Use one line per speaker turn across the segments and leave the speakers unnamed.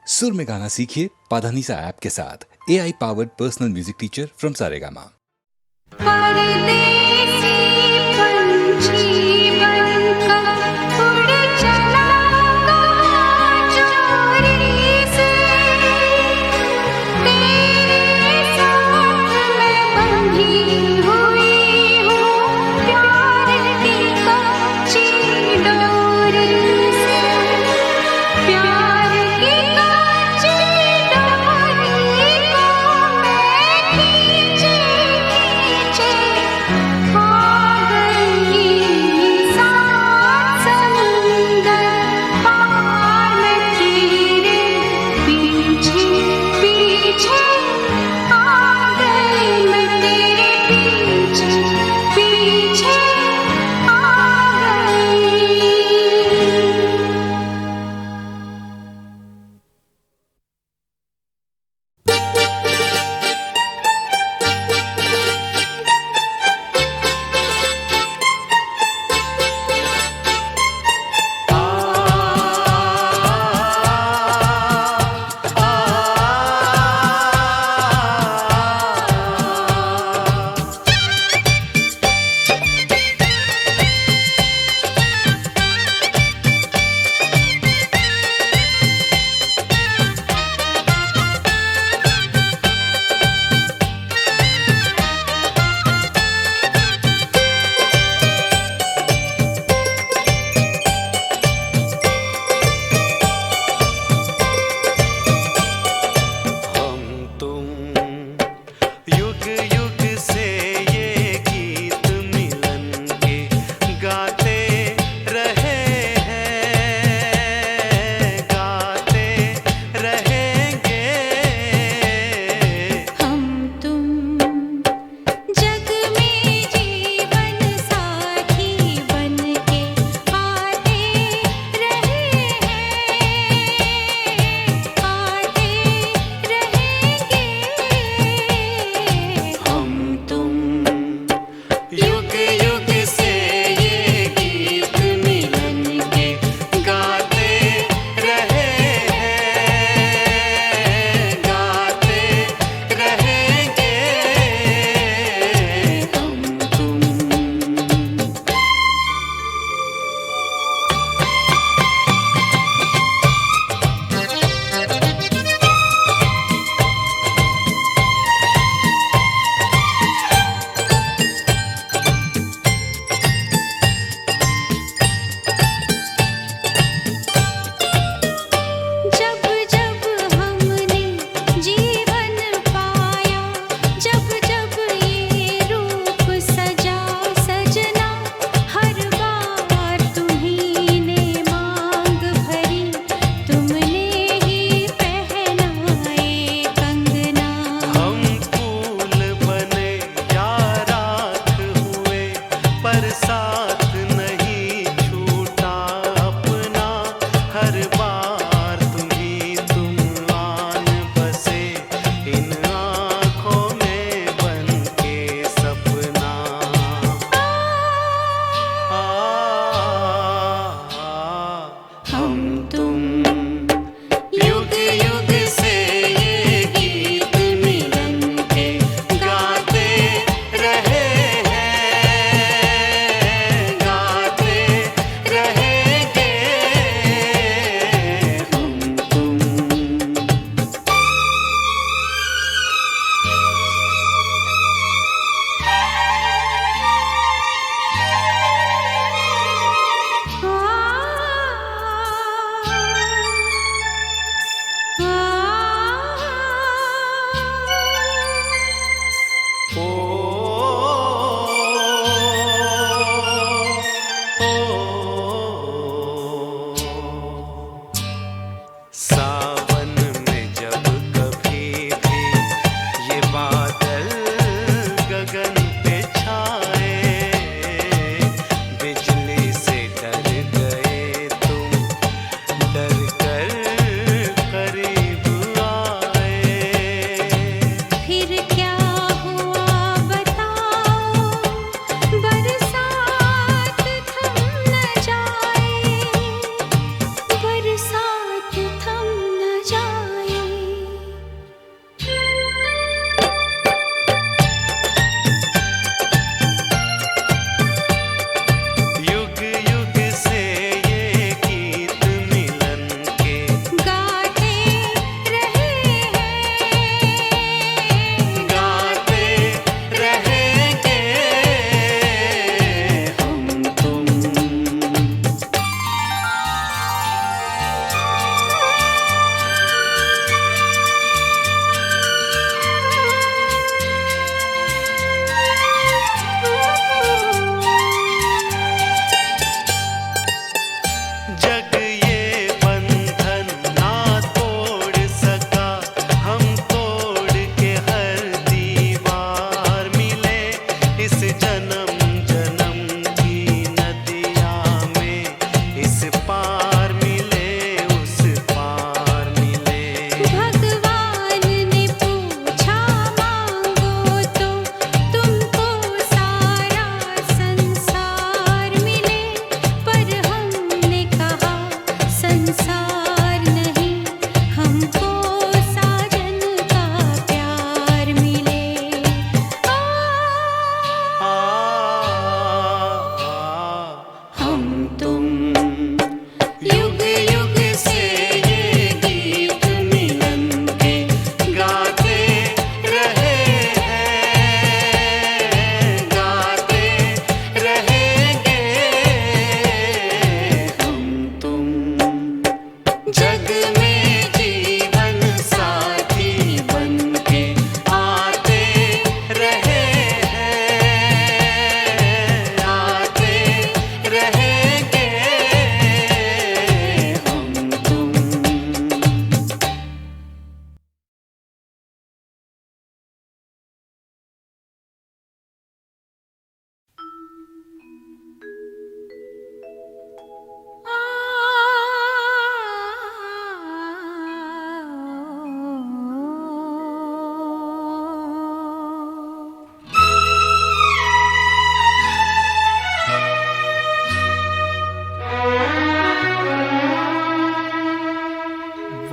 सुर में गाना सीखिए पाधानीसा ऐप के साथ। AI powered personal music teacher from Saregama.
परदेसी पंछी बनकर उड़ चला कहाँ चोरी से, तेरे साथ मैं बंधी हुई हूँ प्यार की कच्ची डोरी से, प्यार की कच्ची डोरी को मैं खींचे खींचे आ गई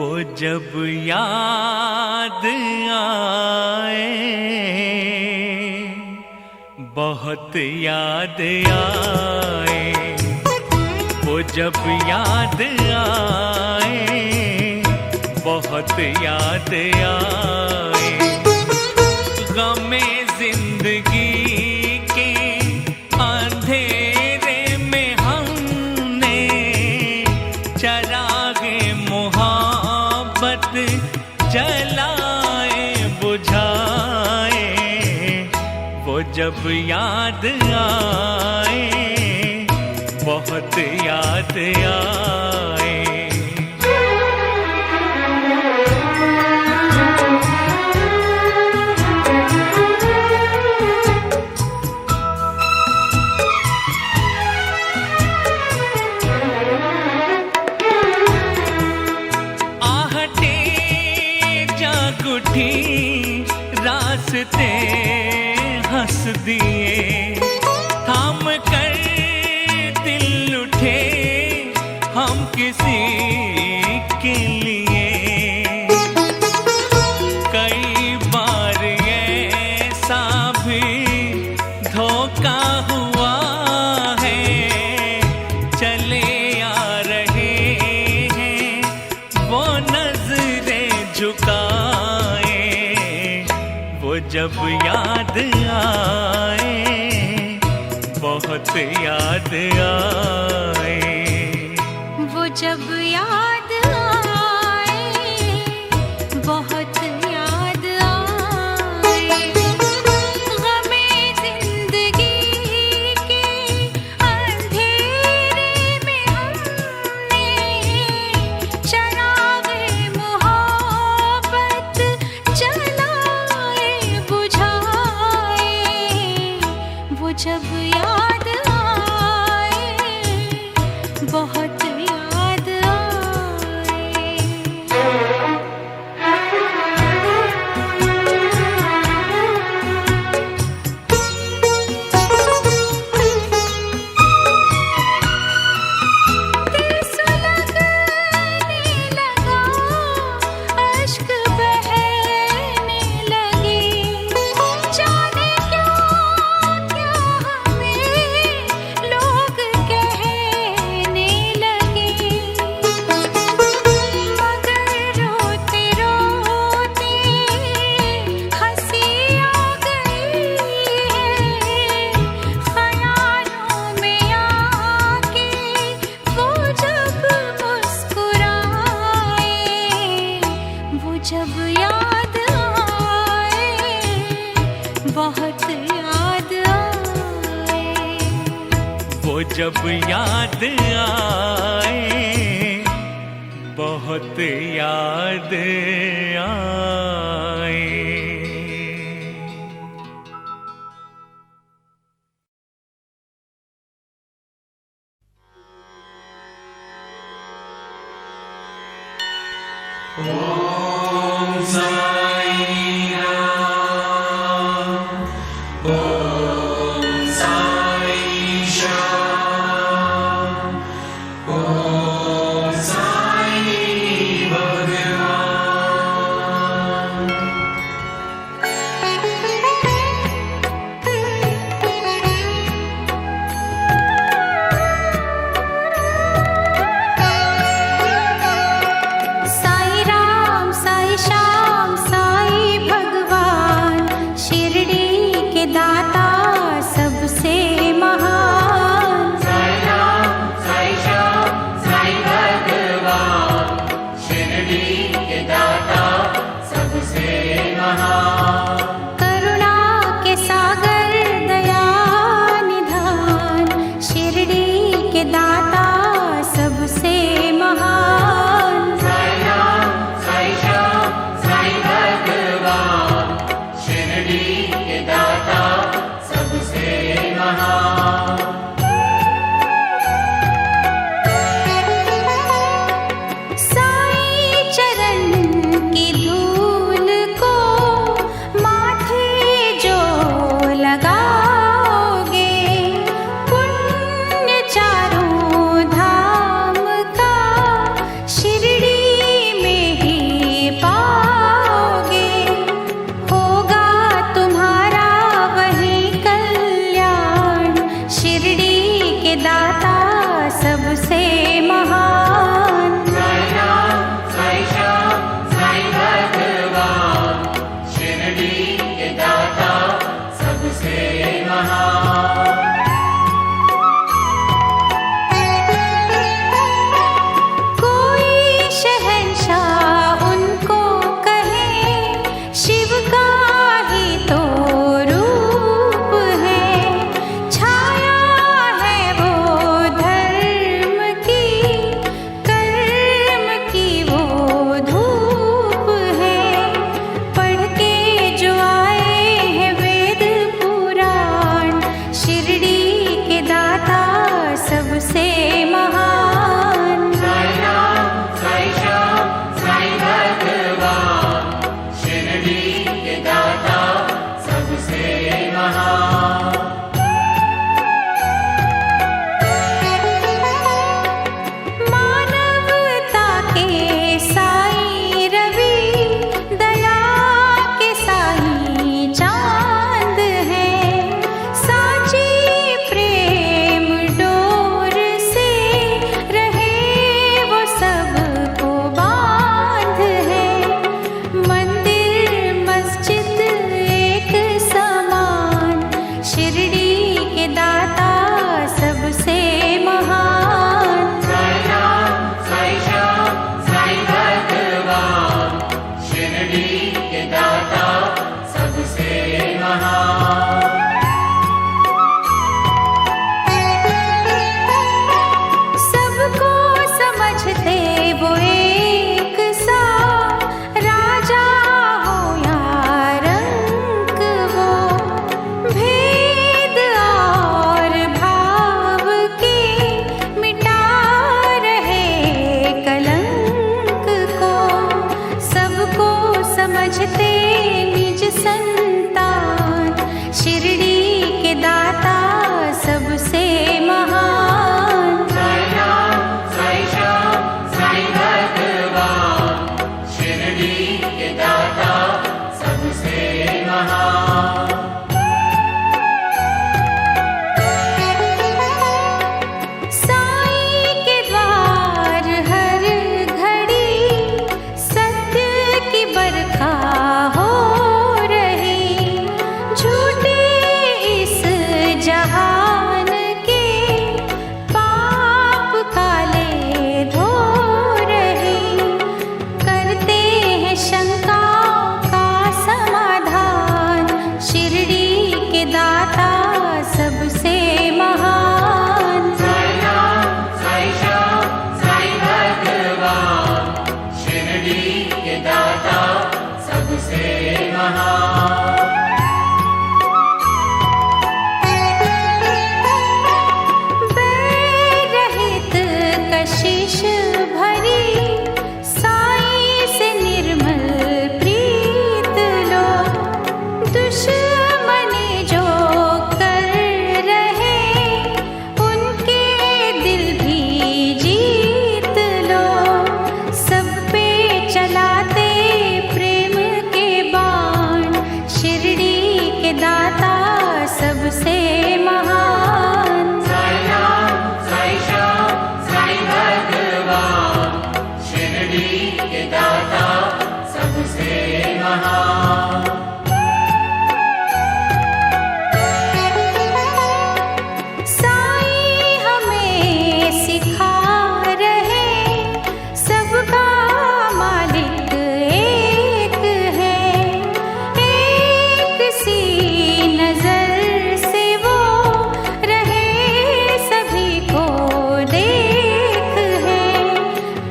वो जब याद आए, बहुत याद आए, वो जब याद आए, बहुत याद आए। गमे जिंदगी के अंधेरे में हमने चरागे मोहब्बत जलाए बुझाए, वो जब याद आए, बहुत याद आए। आहटे जाग उठी, रास्ते हंस दिए, थाम कर दिल उठे हम किसी के लिए। कई बार ऐसा भी धोखा हुआ है, चले आ रहे हैं वो नजरें झुकाए, वो जब याद आए, बहुत याद आए।
वो जब याद आए, बहुत याद आए। गमे जिंदगी के अंधेरे में हमने चरागे मोहब्बत जलाए बुझाए, वो जब याद आए, बहुत याद आए। दिल सुलगने लगा, अश्क बहने लगे, जाने क्या क्या हमें लोग कहने लगे। मगर रोते रोते हंसी आ गई है, ख्यालों में आके वो जब मुस्कुराए, वो जब याद आए, बहुत याद आए।
वो जब याद आए, बहुत याद आए।
साई राम साई श्याम संतान, शिरडी के दाता सबसे महान।
साईं राम, साईं श्याम, साईं भगवान, शिरडी के दाता सबसे महान।
साईं के द्वार हर घड़ी सत्य की बरखा हो रही, झूठे इस जहान के पाप काले धो रहे, करते हैं शंका का समाधान, शिरडी के दाता सबसे महान।
साईं राम, साईं श्याम, साईं भगवान, शिरडी के दाता सबसे महान।
बैरहित कशिश भरी साईं से निर्मल प्रीत लो, दुश्मनी जो कर रहे उनके दिल भी जीत लो, सब पे चलाते प्रेम के बाण, शिरडी के दाता सबसे महान।
साईं राम, साईं श्याम, साईं भगवान, शिरडी के दाता सबसे महान।
साईं हमें सिखा रहे सबका मालिक एक है, एक सी नजर से वो रहे सभी को देख है,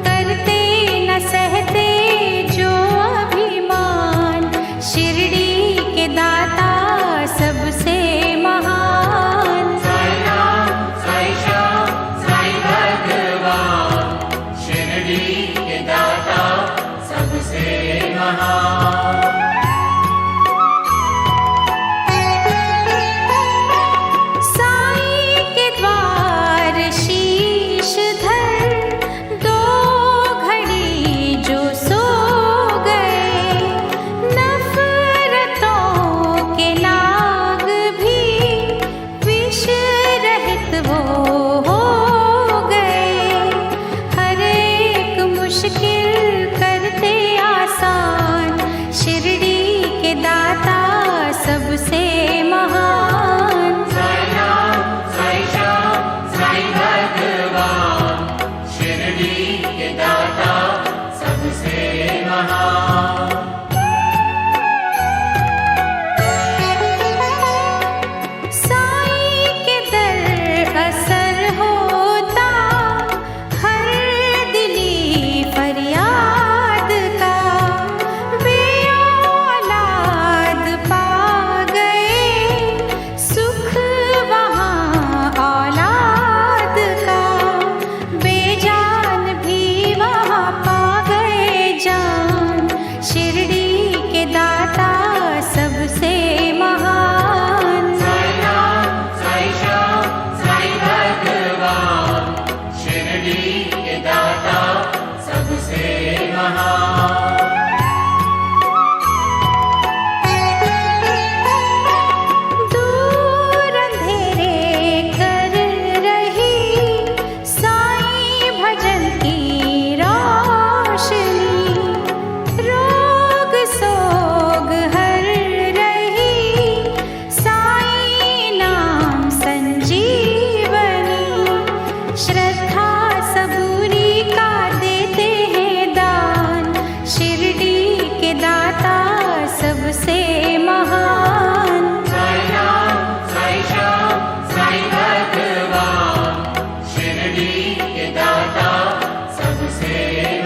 करते न सहते जो अभिमान, शिरडी के दाता सबसे महान।
साईं राम, साईं श्याम, साईं भगवान, शिरडी के दाता सबसे महान।
साईं के द्वार शीश धर दो घड़ी जो सो गए, नफरतों के नाग भी विष रहित वो हो गए, हर एक मुश्किल करते आसान, शिरडी के दाता सबसे महान।
साईं राम, साईं श्याम, साईं भगवान, शिरडी के दाता सबसे महान।
साईं के दर असर होता हर दिली फरियाद का, बेऔलाद पा गए सुख वहाँ औलाद का, बेजान भी वहाँ पा गए जान, शिरडी के दाता सबसे महान।
साईं राम, साईं श्याम, साईं भगवान, शिरडी के दाता सबसे महान।
दूर अंधेरे कर रही साईं भजन की रोशनी, रोग सोग हर रही साईं नाम संजीवनी, श्रद्धा सबूरी का देते हैं दान, शिरडी के दाता सबसे महान।
साईं राम, साईं श्याम, साईं भगवान, शिरडी के दाता सबसे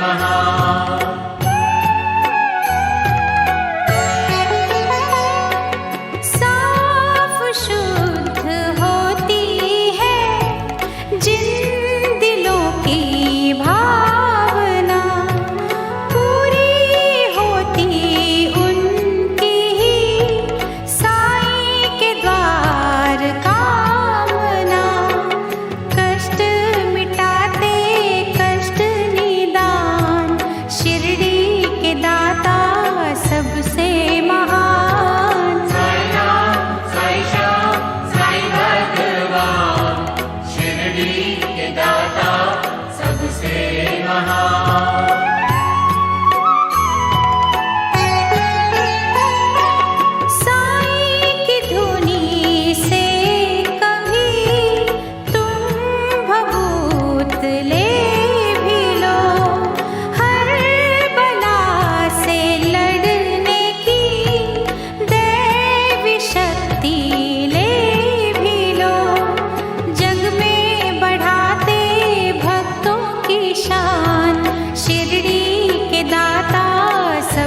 महान।
साफ शुद्ध होती है जिन दिलों की भावना, पूरी होती उनकी ही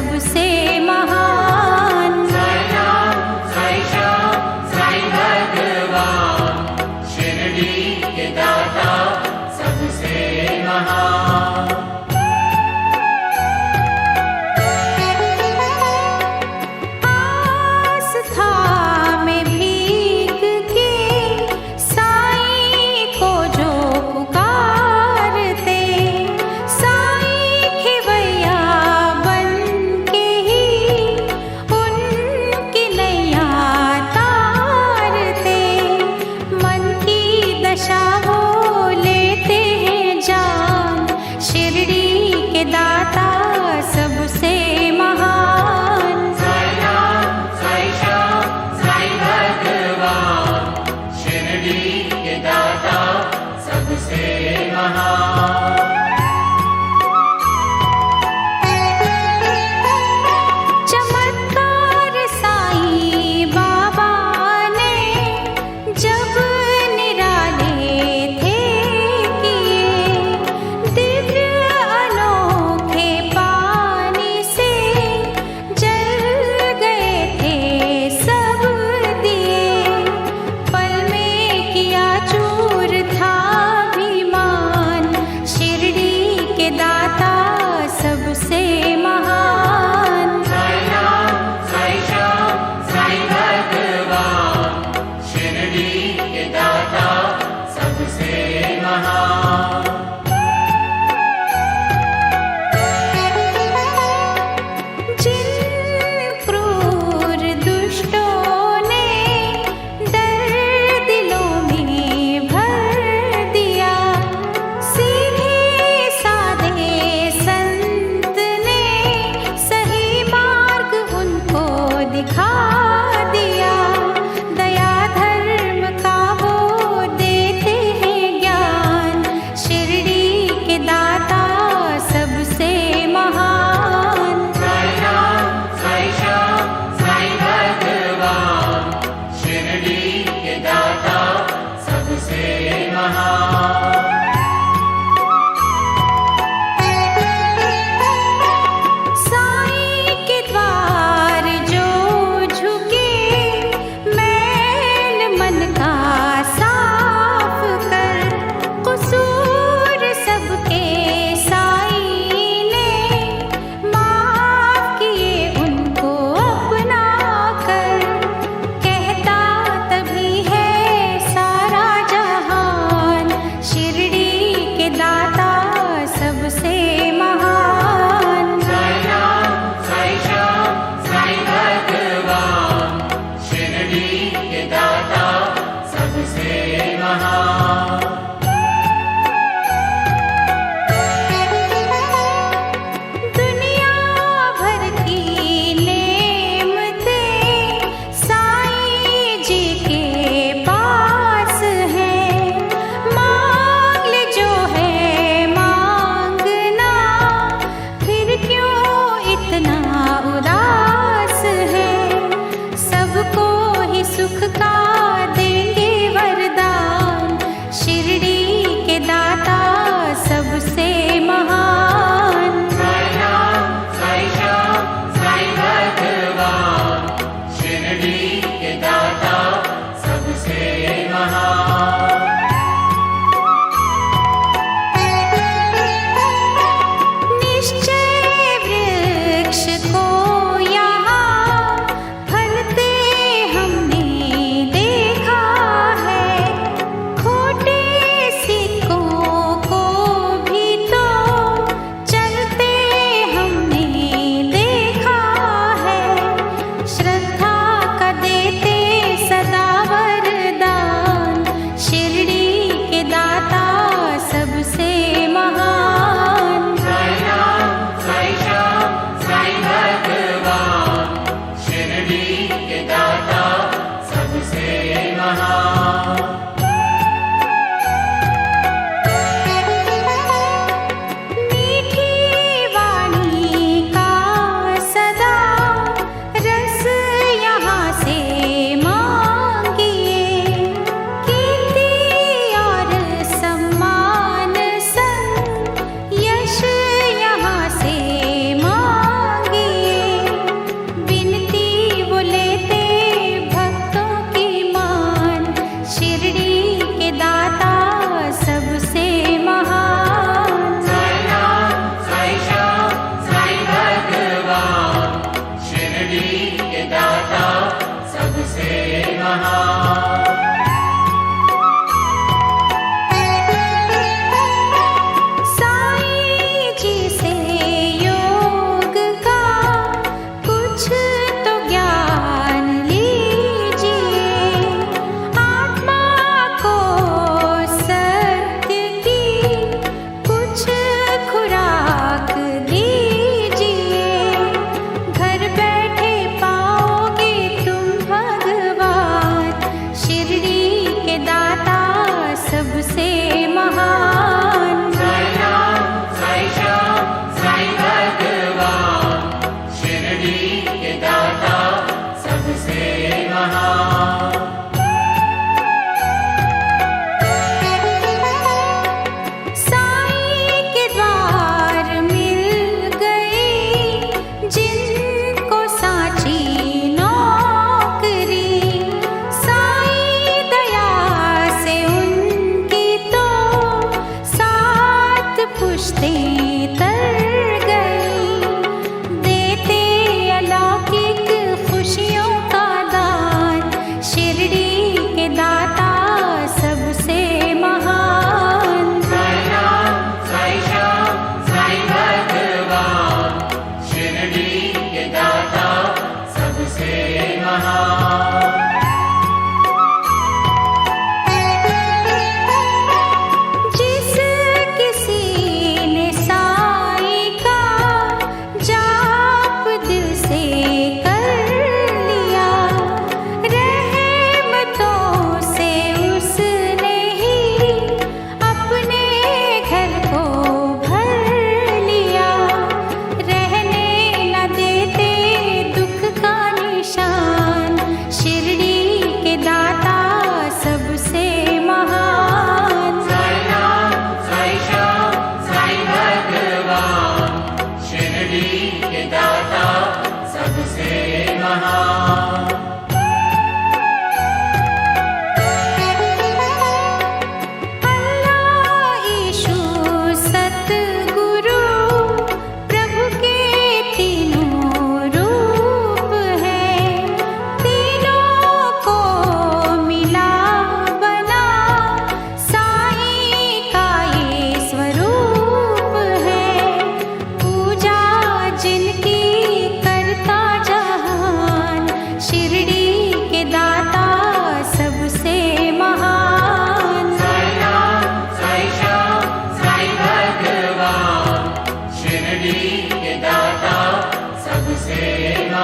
सबसे महान।
साई राम, साई श्याम, साई भगवान, शिरडी के दाता सबसे महान।
आस्था में भीग के साईं को जो पुकारते, साईं खिवैया बन के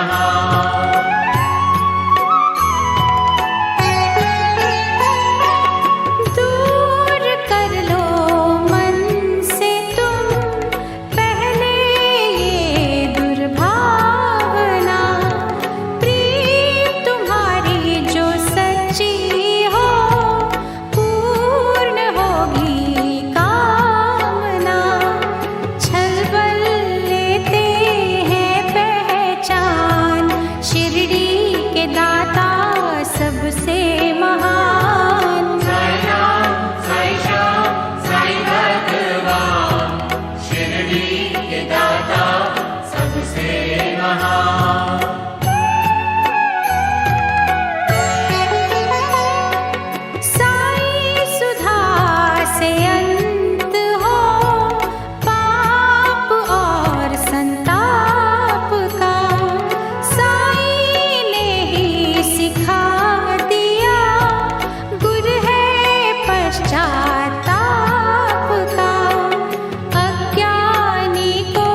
महान।
दूर कर लो मन से तुम पहले ये दुर्भावना, प्रीत तुम्हारी जो सच्ची हो पूर्ण होगी कामना। छलबल लेते हैं पहचान, शिरडी के दाता सबसे महान।
साई राम, साई श्याम, साई भगवान, शिरडी के दाता सबसे महान।
साई सुधा से अंत हो पाप और संताप का, साई ने ही सिखा दिया गुर है पश्चाताप का। अज्ञानी को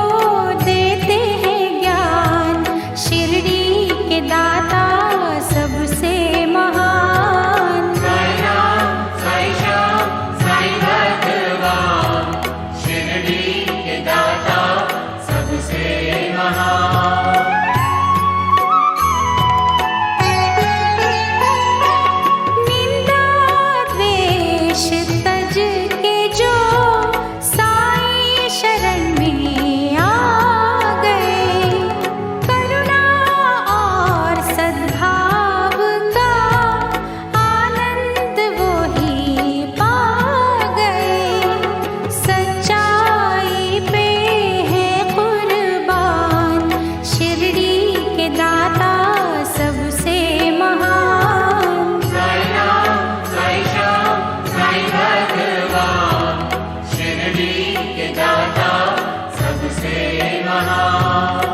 देते हैं ज्ञान, शिरडी के दाता सबसे महान।
साई राम, साई श्याम, साई भगवान, शिरडी के दाता सबसे महान।
निंदा द्वेष तज के जो साई शरण में आ गए, करुणा और सद्भाव का आनंद वो ही पा गए। सच्चाई पे है कुर्बान, शिरडी के दाता सबसे महान।
साई राम, साई श्याम, साई भगवान, शिरडी के दाता सबसे महान।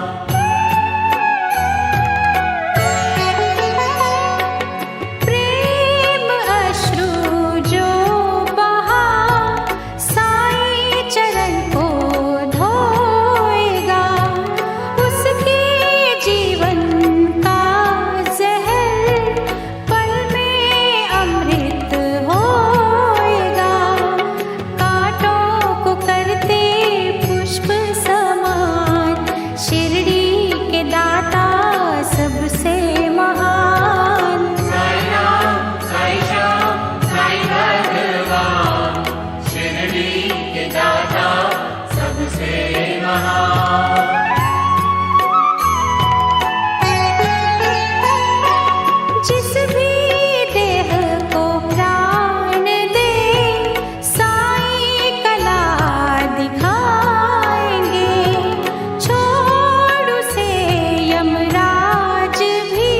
प्रेम अश्रु जो बहा साई चरण को धोएगा, उसके जीवन का जहर पल में अमृत होएगा। कांटों को करते पुष्प समान, शिरडी के दाता सबसे महान।
साई राम, साई श्याम, साई भगवान, शिरडी के दाता सबसे महान।
जिस भी देह को प्राण दे साई कला दिखाएंगे, छोड़ उसे यमराज भी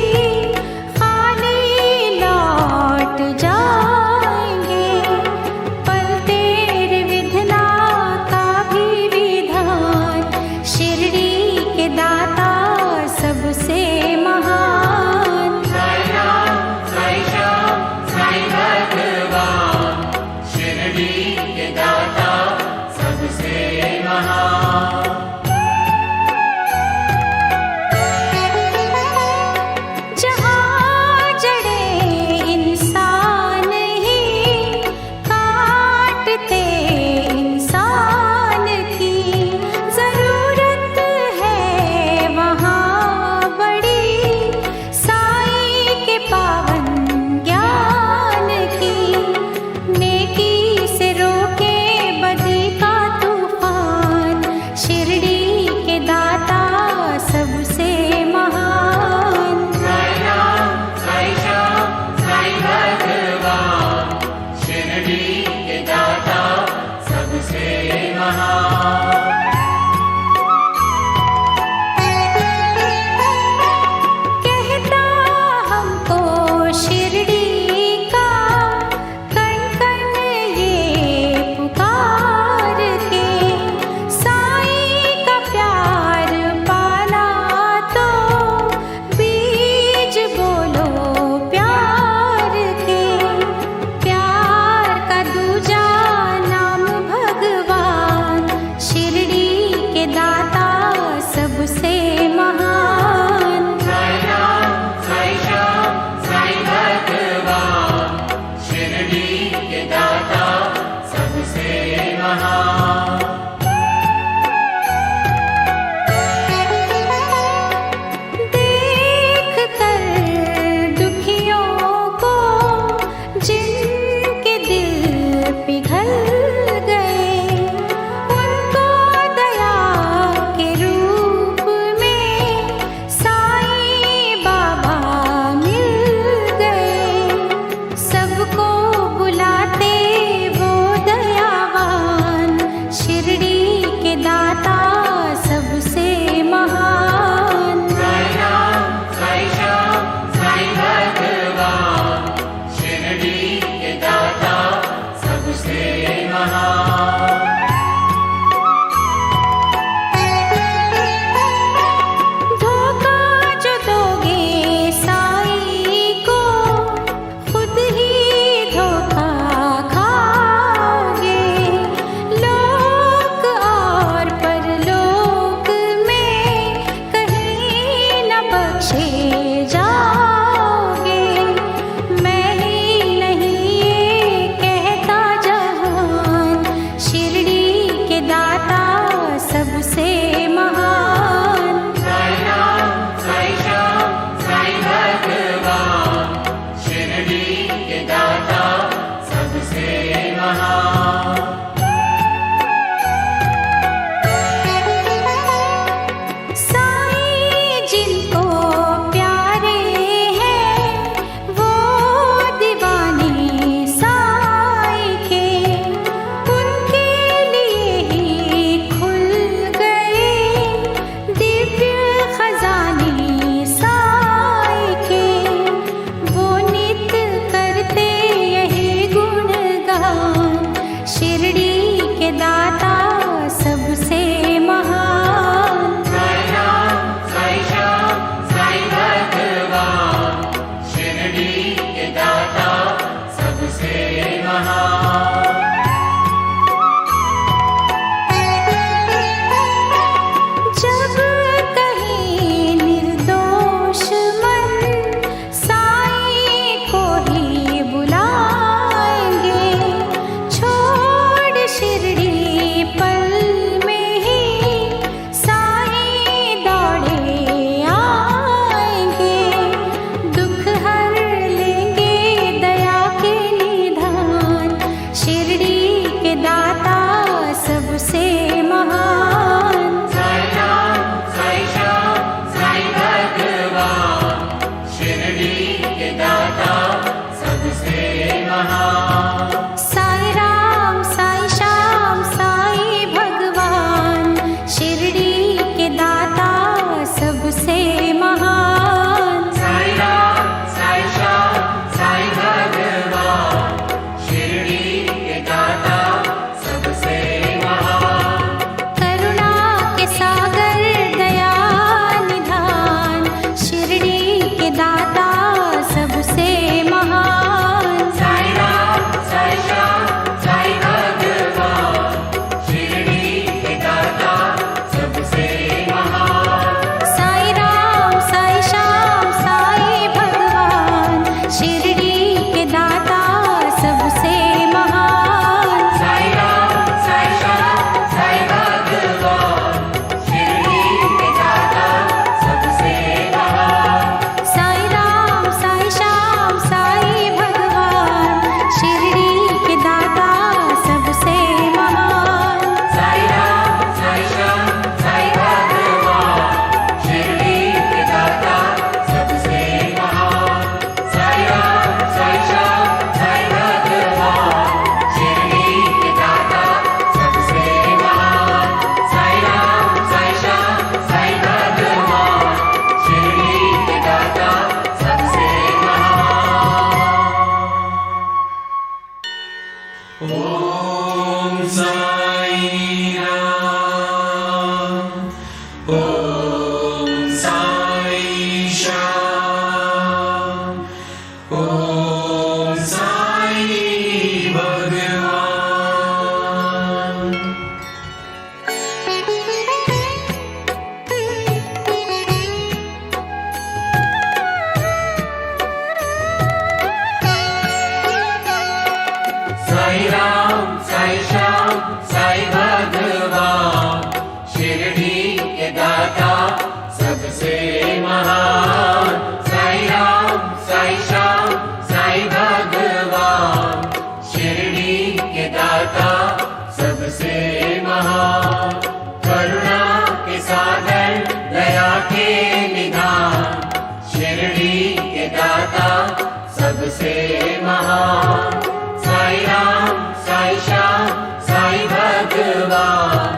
महान। साई राम साई श्याम साई भगवान,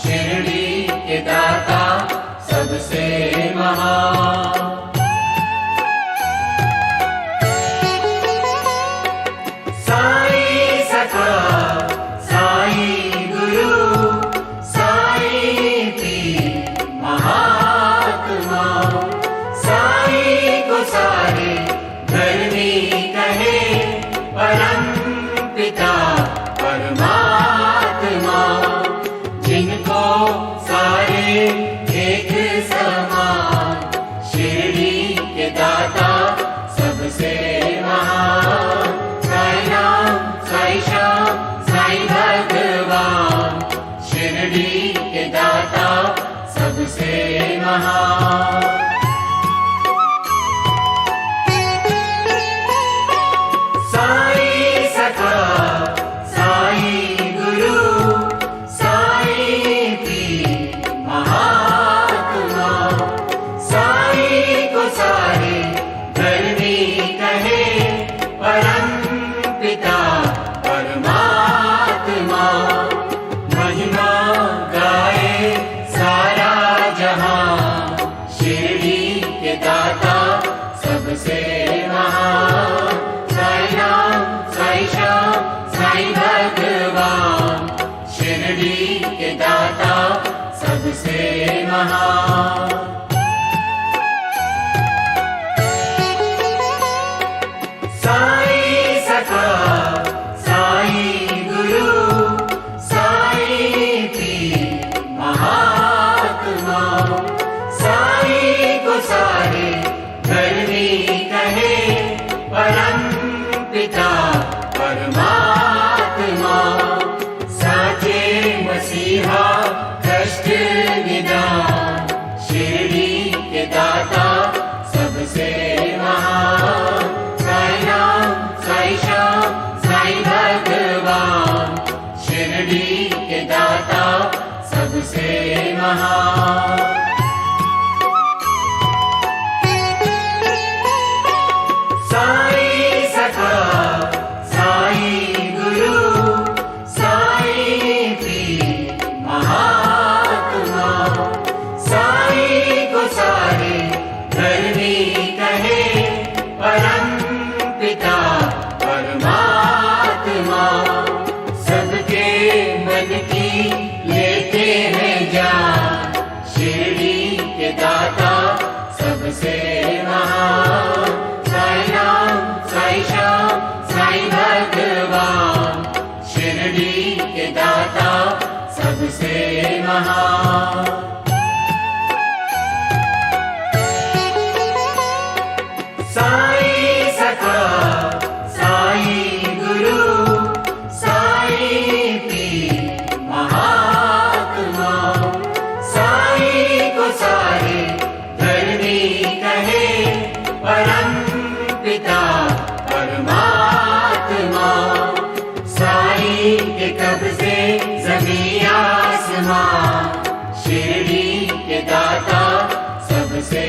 शिरडी के दाता सबसे महान। साई सखा साई गुरु साई पीर महात्मा, साई को सारे धर्मी कहे, परम पिता परमात्मा, जिनको सारे एक समान, शिरडी के दाता सबसे महान। साई राम साई श्याम साई भगवान, शिरडी के दाता सबसे महान। साई सखा साई गुरु साई पीर महात्मा, साई को सारे धर्मी कहे, परम पिता परमात्मा, महिमा गाए सारा जहां, शिरडी के दाता सबसे महान। साई राम साई श्याम साई भगवान, शिरडी के दाता सबसे महान। साई सखा साई गुरु साई पीर महात्मा, साई को सारे धर्मी कहे, परम पिता परमात्मा, साचे मसीहा कष्ट निदान, शिरडी के दाता सबसे महान। साई राम साई श्याम साई भगवान, शिरडी के दाता सबसे महान। साई सखा साई गुरु साई पीर महात्मा, साई को सारे धर्मी कहे, परम पिता परमात्मा, सबके मन की लेते हैं जान, शिरडी के दाता सबसे महान। साई राम साई श्याम साई भगवान, शिरडी के दाता सबसे महान। साई सखा साई गुरु साई पीर महात्मा, साई को सारे धर्मी कहे, परम पिता परमात्मा, साई के कब्जे ज़मीं आसमां, शिरडी के दाता सबसे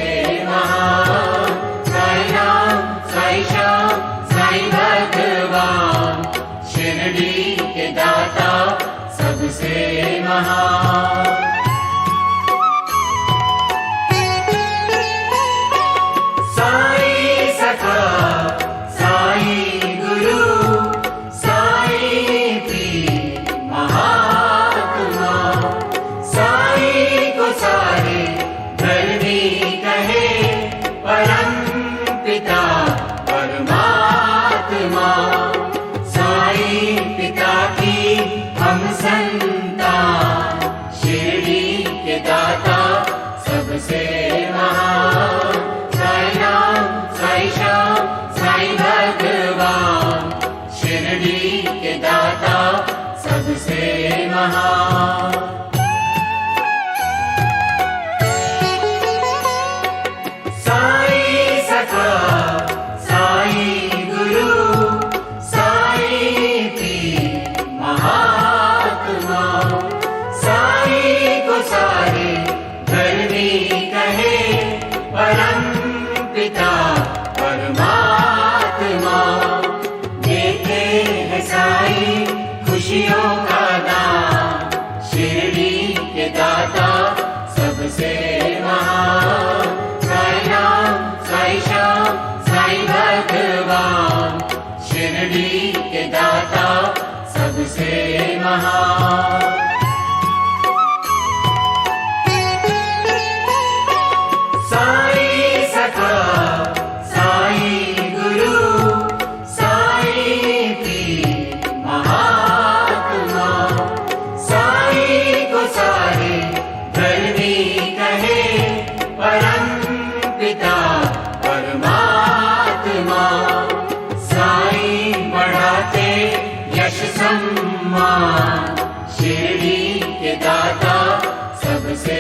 महान। साई राम साई श्याम साई भगवान, शिरडी के दाता सबसे महान। साई सखा साई गुरु साई पीर महात्मा, साई को सारे धर्मी कहे, परम पिता परमात्मा, साई पिता की हम संतान, शिरडी के दाता सबसे महान। साई राम साई श्याम साई भगवान, शिरडी के दाता सबसे महान। साई सखा साई गुरु साई पीर महात्मा, साई को सारे धर्मी कहे, परम पिता परमात्मा, महान। साई सखा साई गुरु साई पीर महात्मा, साई को सारे धरनी कहे परम पिता परमात्मा। साई बढ़ाते यश सम्मान, शिरडी के दाता सबसे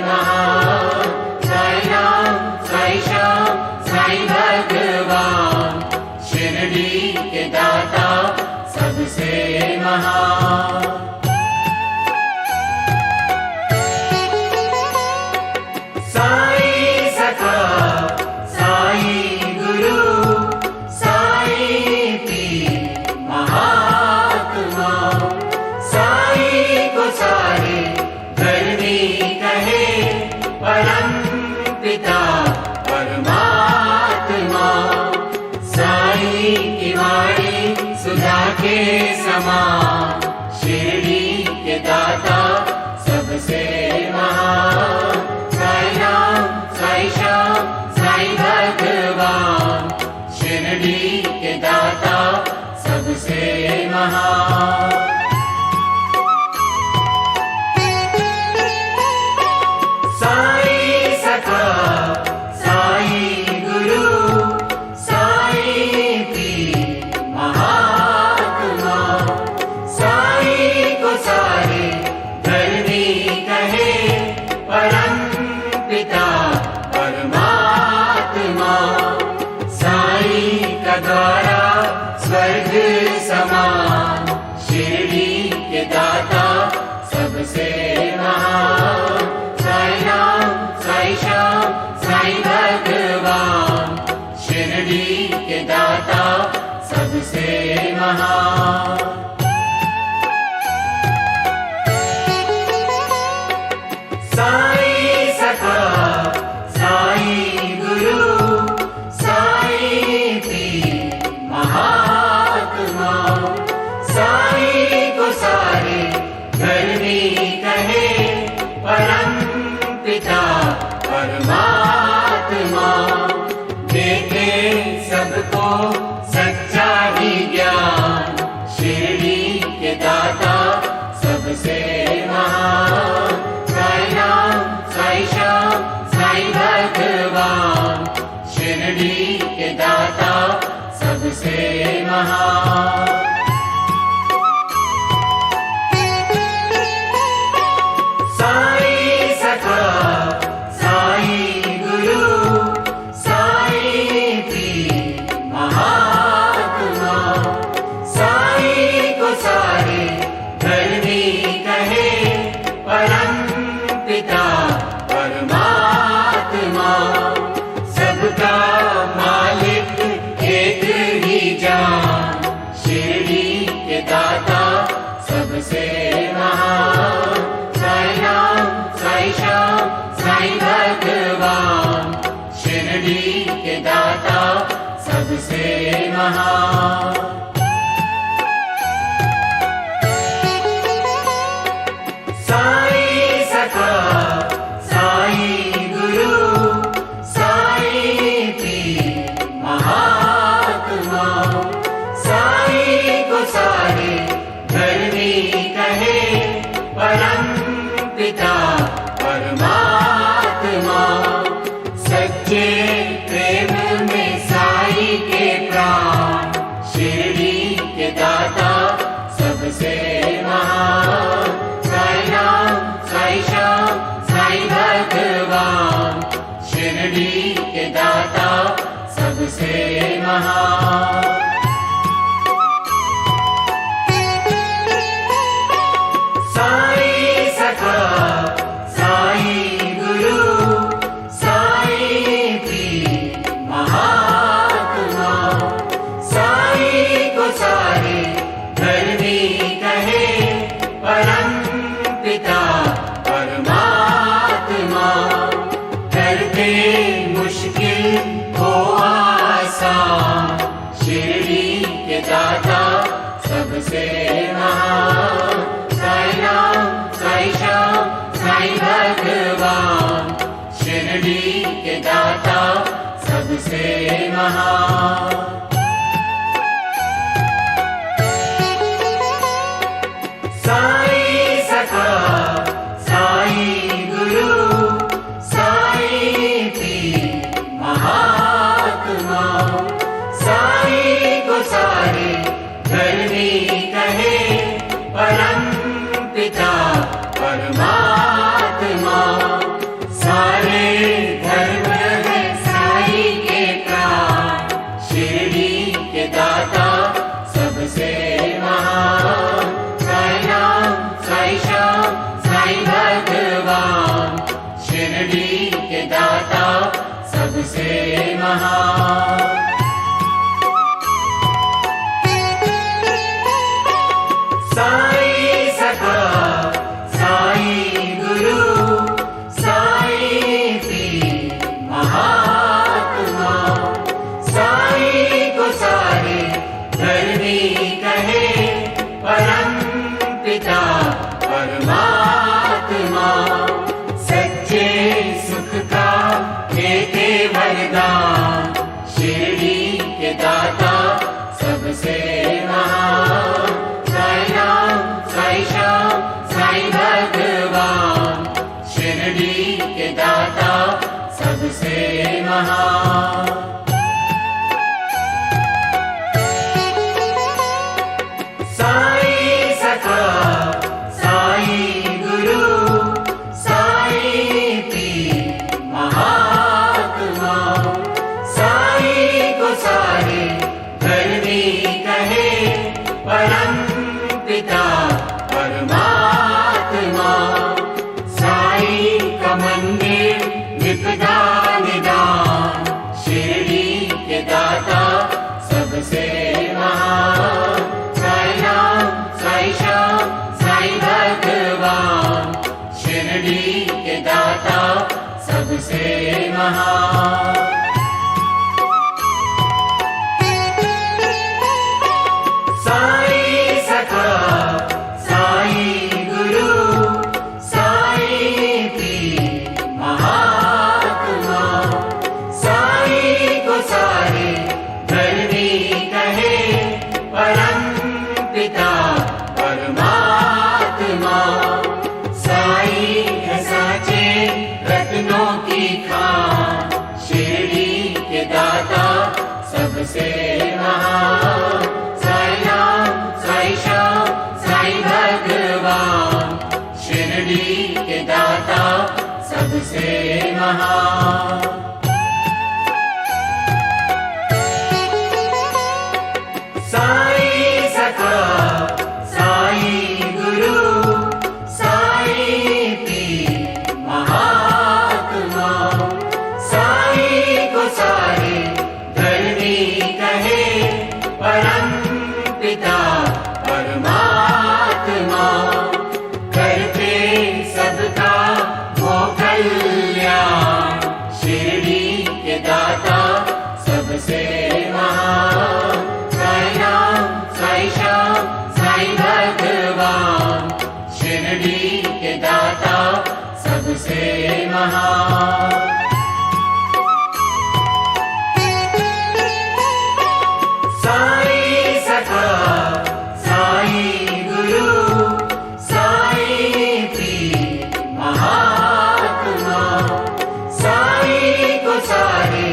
महान। साई राम साई श्याम साई भगवान, शिरडी के दाता सबसे महान। साई सखा साई गुरु साई पीर महात्मा, साई को सारे धरनी कहे परम पिता परमात्मा। साई की वाणी सुधा के समान, शिरडी के दाता सबसे महान। साई राम साई श्याम साई भगवान, शिरडी के दाता सबसे महान। साई सखा साई गुरु साई पीर महात्मा, साई को सारे धरनी कहे परम पिता परमात्मा। साई का द्वारा स्वर्ग समान, शिरडी के दाता सबसे महान। साई राम साई श्याम साई भगवान, शिरडी के दाता सबसे महान। साई सखा साई गुरु साई पीर महात्मा, साई को सारे धरनी कहे परम पिता परमात्मा। देखे सबको सच्चा ही ज्ञान, शिरडी के दाता सबसे महान। साई राम साई श्याम साई भगवान, शिरडी के दाता सबसे महान। साई सखा साई गुरु साई पीर महात्मा, साई को सारे धरनी कहे परम पिता परमात्मा। सबका मालिक एक ही जान, शिरडी के दाता सबसे महान। साई राम साई श्याम साई भगवान, शिरडी के दाता सबसे महान। साई सखा साई गुरु साई पीर महात्मा, साई को सारे धरनी कहे परम पिता परमात्मा। सच्चे प्रेम में साई के प्राण, शिरडी के दाता सबसे महान। साई राम साई श्याम साई भगवान, शिरडी के दाता सबसे महान। साई सखा साई गुरु साई पीर महात्मा, साई को सारे धरनी कहे परम पिता परमात्मा। करते मुश्किल हो आसान, शिरडी के दाता सबसे महान। सबसे महान। साईं सखा साईं गुरु साईं पीर महात्मा, साईं को सारे धर्मी कहे परम पिता परमात्मा। सारे धर्म है साईं के प्राण, शिरडी के दाता सबसे महान। साईं राम साईं श्याम साईं भगवान, शिरडी के दाता सबसे महान। साईं सखा साईं गुरु साईं पीर महात्मा, साईं को सारे धर्मी कहे परम पिता परमात्मा। सच्चे सुख का देते वरदान, शिरडी के दाता सबसे महान। साईं राम साईं श्याम साईं भगवान, शिरडी के दाता सबसे महान। साईं सखा साईं गुरु साईं पीर महात्मा, साईं को सारे धर्मी कहे परम पिता परमात्मा। साईं का मंदिर निपदा निदान, शिरडी के दाता सबसे महान। साईं राम साईं श्याम साईं भगवान, शिरडी के दाता सबसे महान। साईं सखा साईं गुरु साईं पीर महात्मा, साईं को सारे धर्मी कहे परम पिता परमात्मा। साईं है साचे रत्नों की खान, शिरडी के दाता सबसे महान। साईं राम साईं श्याम साईं भगवान, शिरडी के दाता सबसे महान। साईं सखा साईं गुरु साईं पीर महात्मा, साईं को सारे धर्मी कहे परम पिता परमात्मा। करते सबका वो कल्याण, शिरडी के दाता सबसे महान। साईं राम साईं श्याम साईं भगवान, शिरडी के दाता सबसे महान। साईं सखा साईं गुरु साईं पीर महात्मा, साईं को सारे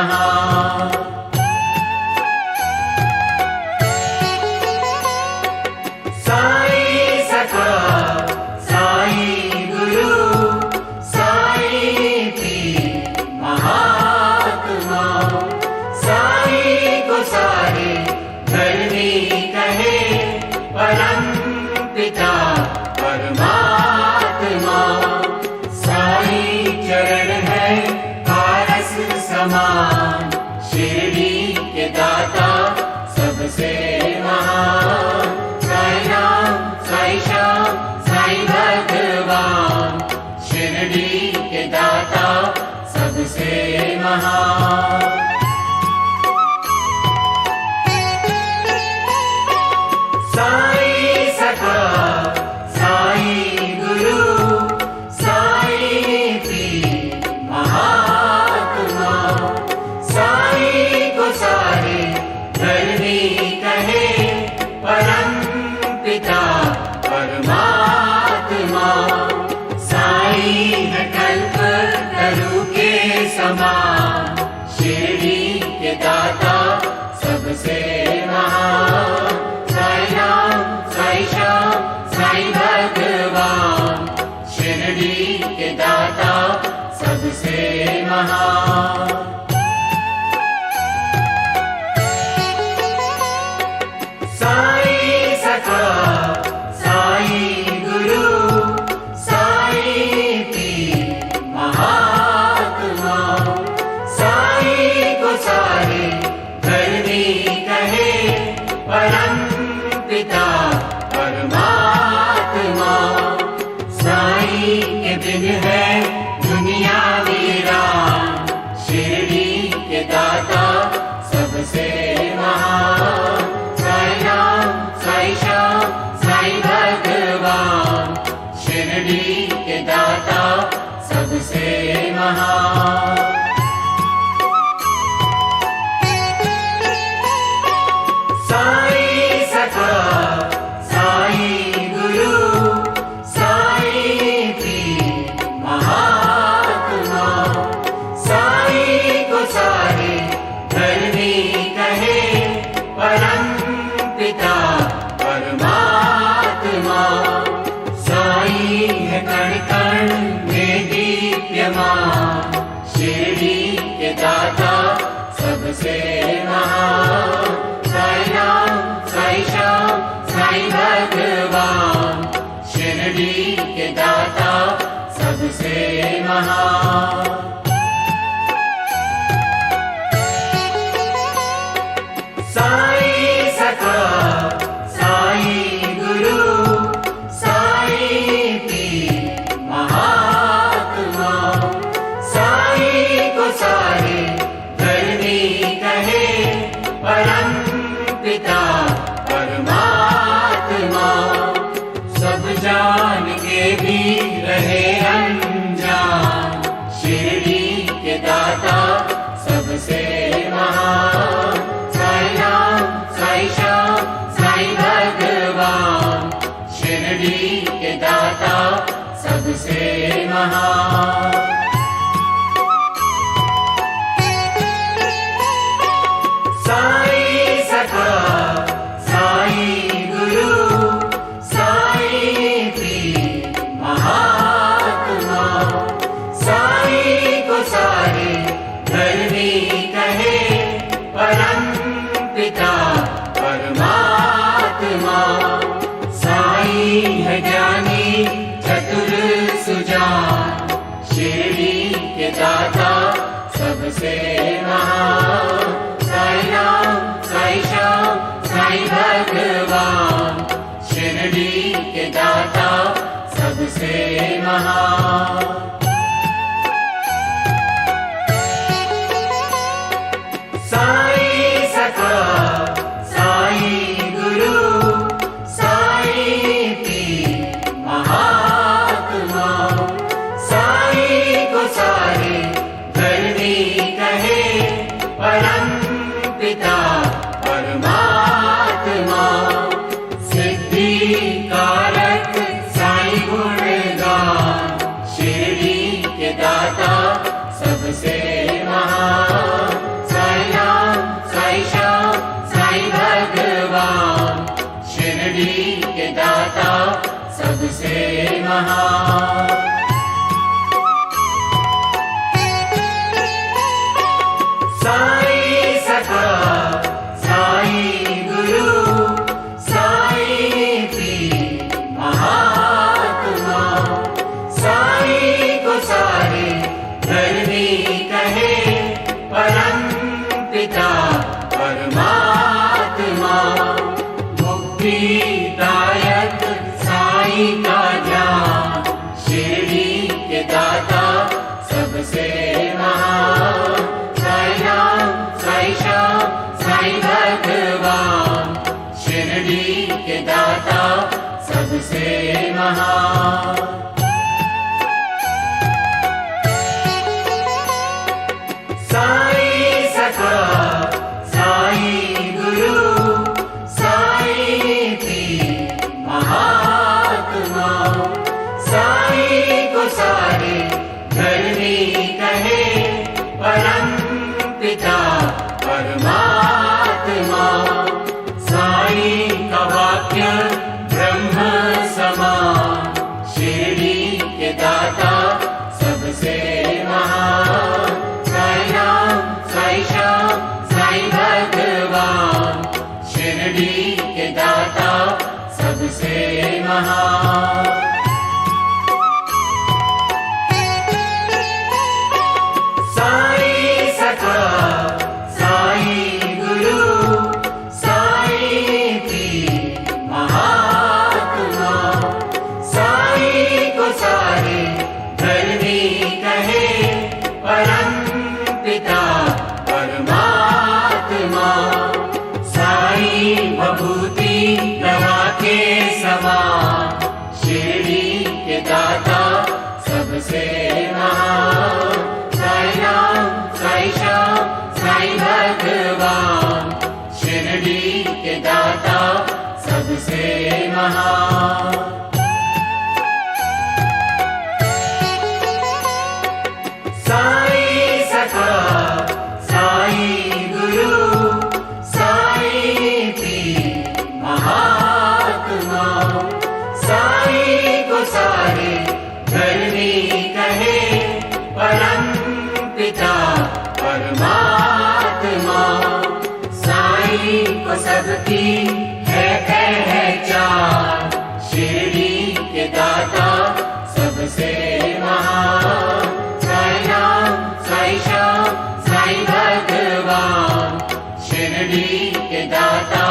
महान। साई सखा साई गुरु साई पीर महात्मा, साई को सारे धर्मी कहे परम पिता परमात्मा। साई चरण है पारस समान, शिरडी के दाता सबसे महान। साई राम साई श्याम साई भगवान, शिरडी के दाता सबसे महान। साई सखा साई गुरु साई पीर महात्मा, साई को सारे धर्मी कहे परम पिता परमात्मा। साई है कल्प तरु के समान, शिरडी के दाता सबसे महान। साई राम साई श्याम साई भगवान, शिरडी के दाता सबसे महान। साई सखा साई गुरु साई पीर महात्मा, साई को सारे धर्मी कहे परम पिता परमात्मा। साई के बिन है दुनिया वीरान, शिरडी के दाता सबसे महान। साई राम साई श्याम साई भगवान, शिरडी के दाता सबसे महान। साई सखा साई गुरु साई पीर महात्मा, साई को सारे धर्मी कहे परम पिता परमात्मा। साई है कण कण में दीप्यमान, शिरडी के दाता सबसे महान। साई राम साई श्याम साई भगवान, शिरडी के दाता सबसे महान। साई सखा साई गुरु साई पीर महात्मा, साई को सारे धर्मी कहे परम पिता परमात्मा। सब जान के भी रहे अनजान, शिरडी के दाता सबसे महान। साई राम साई श्याम साई भगवान, शिरडी के दाता सबसे महान। साई सखा साई गुरु साई पीर महात्मा, साई को सारे धर्मी कहे परम पिता परमात्मा। साई है ज्ञानी चतुर सुजान, शिरडी के दाता सबसे महान। साई राम साई श्याम साई भगवान, शिरडी के दाता सबसे महान। साई सखा साई गुरु साई पीर महात्मा, साई को सारे धर्मी कहे परम पिता परमात्मा। के दाता सबसे महान। साईं सखा साईं गुरु साईं पीर महात्मा, साईं को सारे धरनी कहे परम पिता परमात्मा। मुक्तिदायक साईं का ज्ञान, शिरडी के दाता सबसे महान। साईं राम साईं श्याम साईं भगवान, शिरडी के दाता सबसे महान। साईं सखा साईं गुरु साईं पीर महात्मा, साईं को सारे धरनी कहे परम पिता परमात्मा। साईं का वाक्य ब्रह्म समान, शिरडी के दाता सबसे महान। साईं राम साईं श्याम साईं भगवान, शिरडी के दाता सबसे महान। साईं सखा साईं गुरु साईं पीर महात्मा, साईं को सारे धरनी कहे परम पिता परमात्मा। साईं भभूति लगा के समान, शिरडी के दाता सबसे महान। साईं राम साईं श्याम साईं भगवान, शिरडी के दाता सबसे महान। साईं सखा साईं गुरु साईं पीर महात्मा, साईं को सारे धरनी कहे परम पिता परमात्मा। साईं को सबकी है पहचान, शिरडी के दाता सबसे महान। साईं राम साईं श्याम साईं भगवान, शिरडी के दाता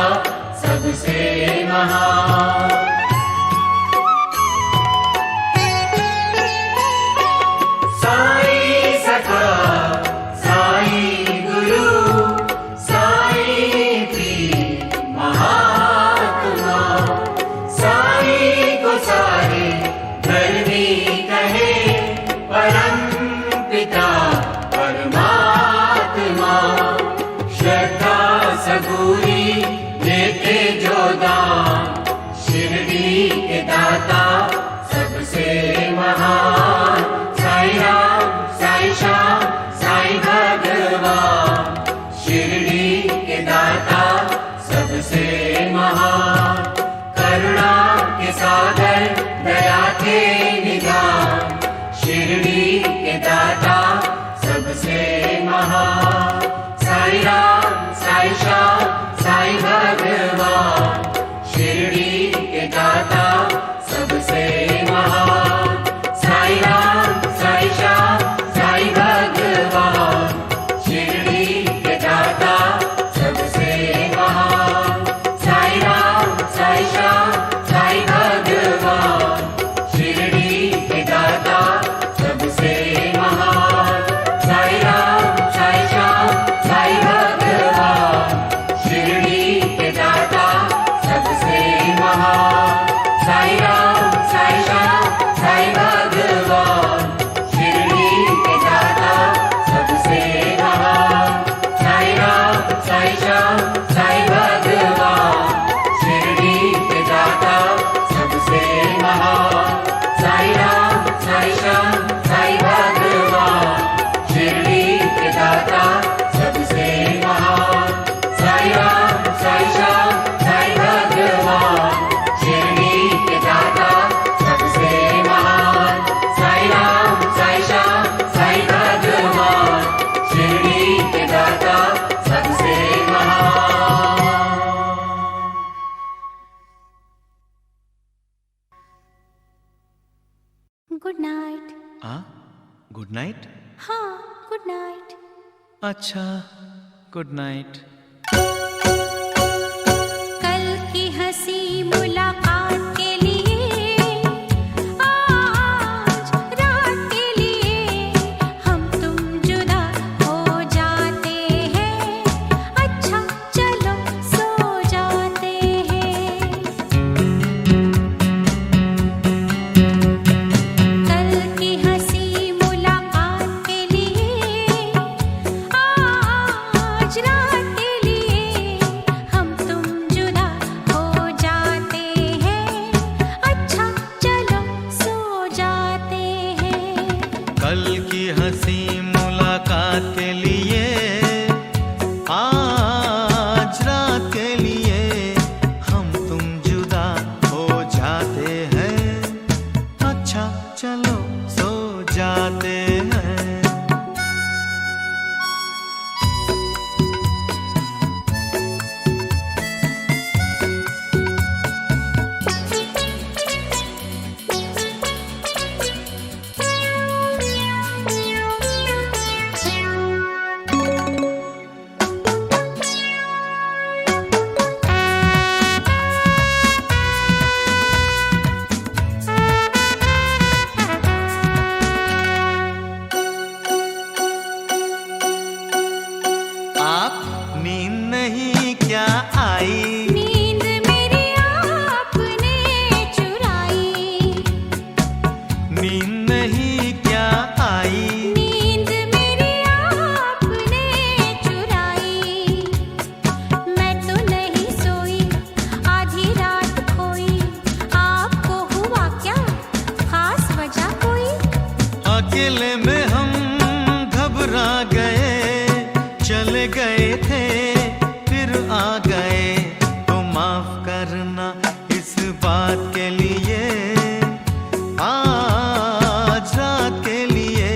सबसे महान। साईं सखा साईं गुरु साईं पीर महात्मा, साईं को सारे धरनी कहे परम पिता परमात्मा। श्रद्धा सबूरी लेके जो दान, शिरडी के दाता सबसे महान। साईं राम साईं श्याम साईं भगवान, शिरडी के दाता सबसे महान। करुणा के सागर दया के निधान, शिरडी के दाता सबसे महान। साईं राम साईं श्याम साईं भगवान, शिरडी के दाता
गुड नाइट।
Good night.
हाँ, गुड नाइट।
अच्छा, गुड नाइट।
कल की हंसी मुलाकात के लिए, आज रात के लिए हम तुम जुदा हो जाते हैं। अच्छा चलो सो जाते हैं। कल की हंसी मुलाकात के लिए, आज रात के लिए हम तुम जुदा हो जाते हैं। अच्छा चलो सो जाते हैं।
कल की हंसी मुलाकात के लिए, आज रात के लिए हम तुम जुदा हो जाते हैं। अच्छा चलो सो जाते हैं। आप नींद नहीं क्या आई?
नींद मेरी आपने चुराई।
नींद नहीं क्या आई?
नींद मेरी आपने चुराई। मैं तो नहीं सोई, आधी रात खोई। आपको हुआ क्या, खास वजह कोई?
अकेले में हम घबरा गए, चले गए थे फिर आ गए। तो माफ करना इस बात के लिए, आज रात के लिए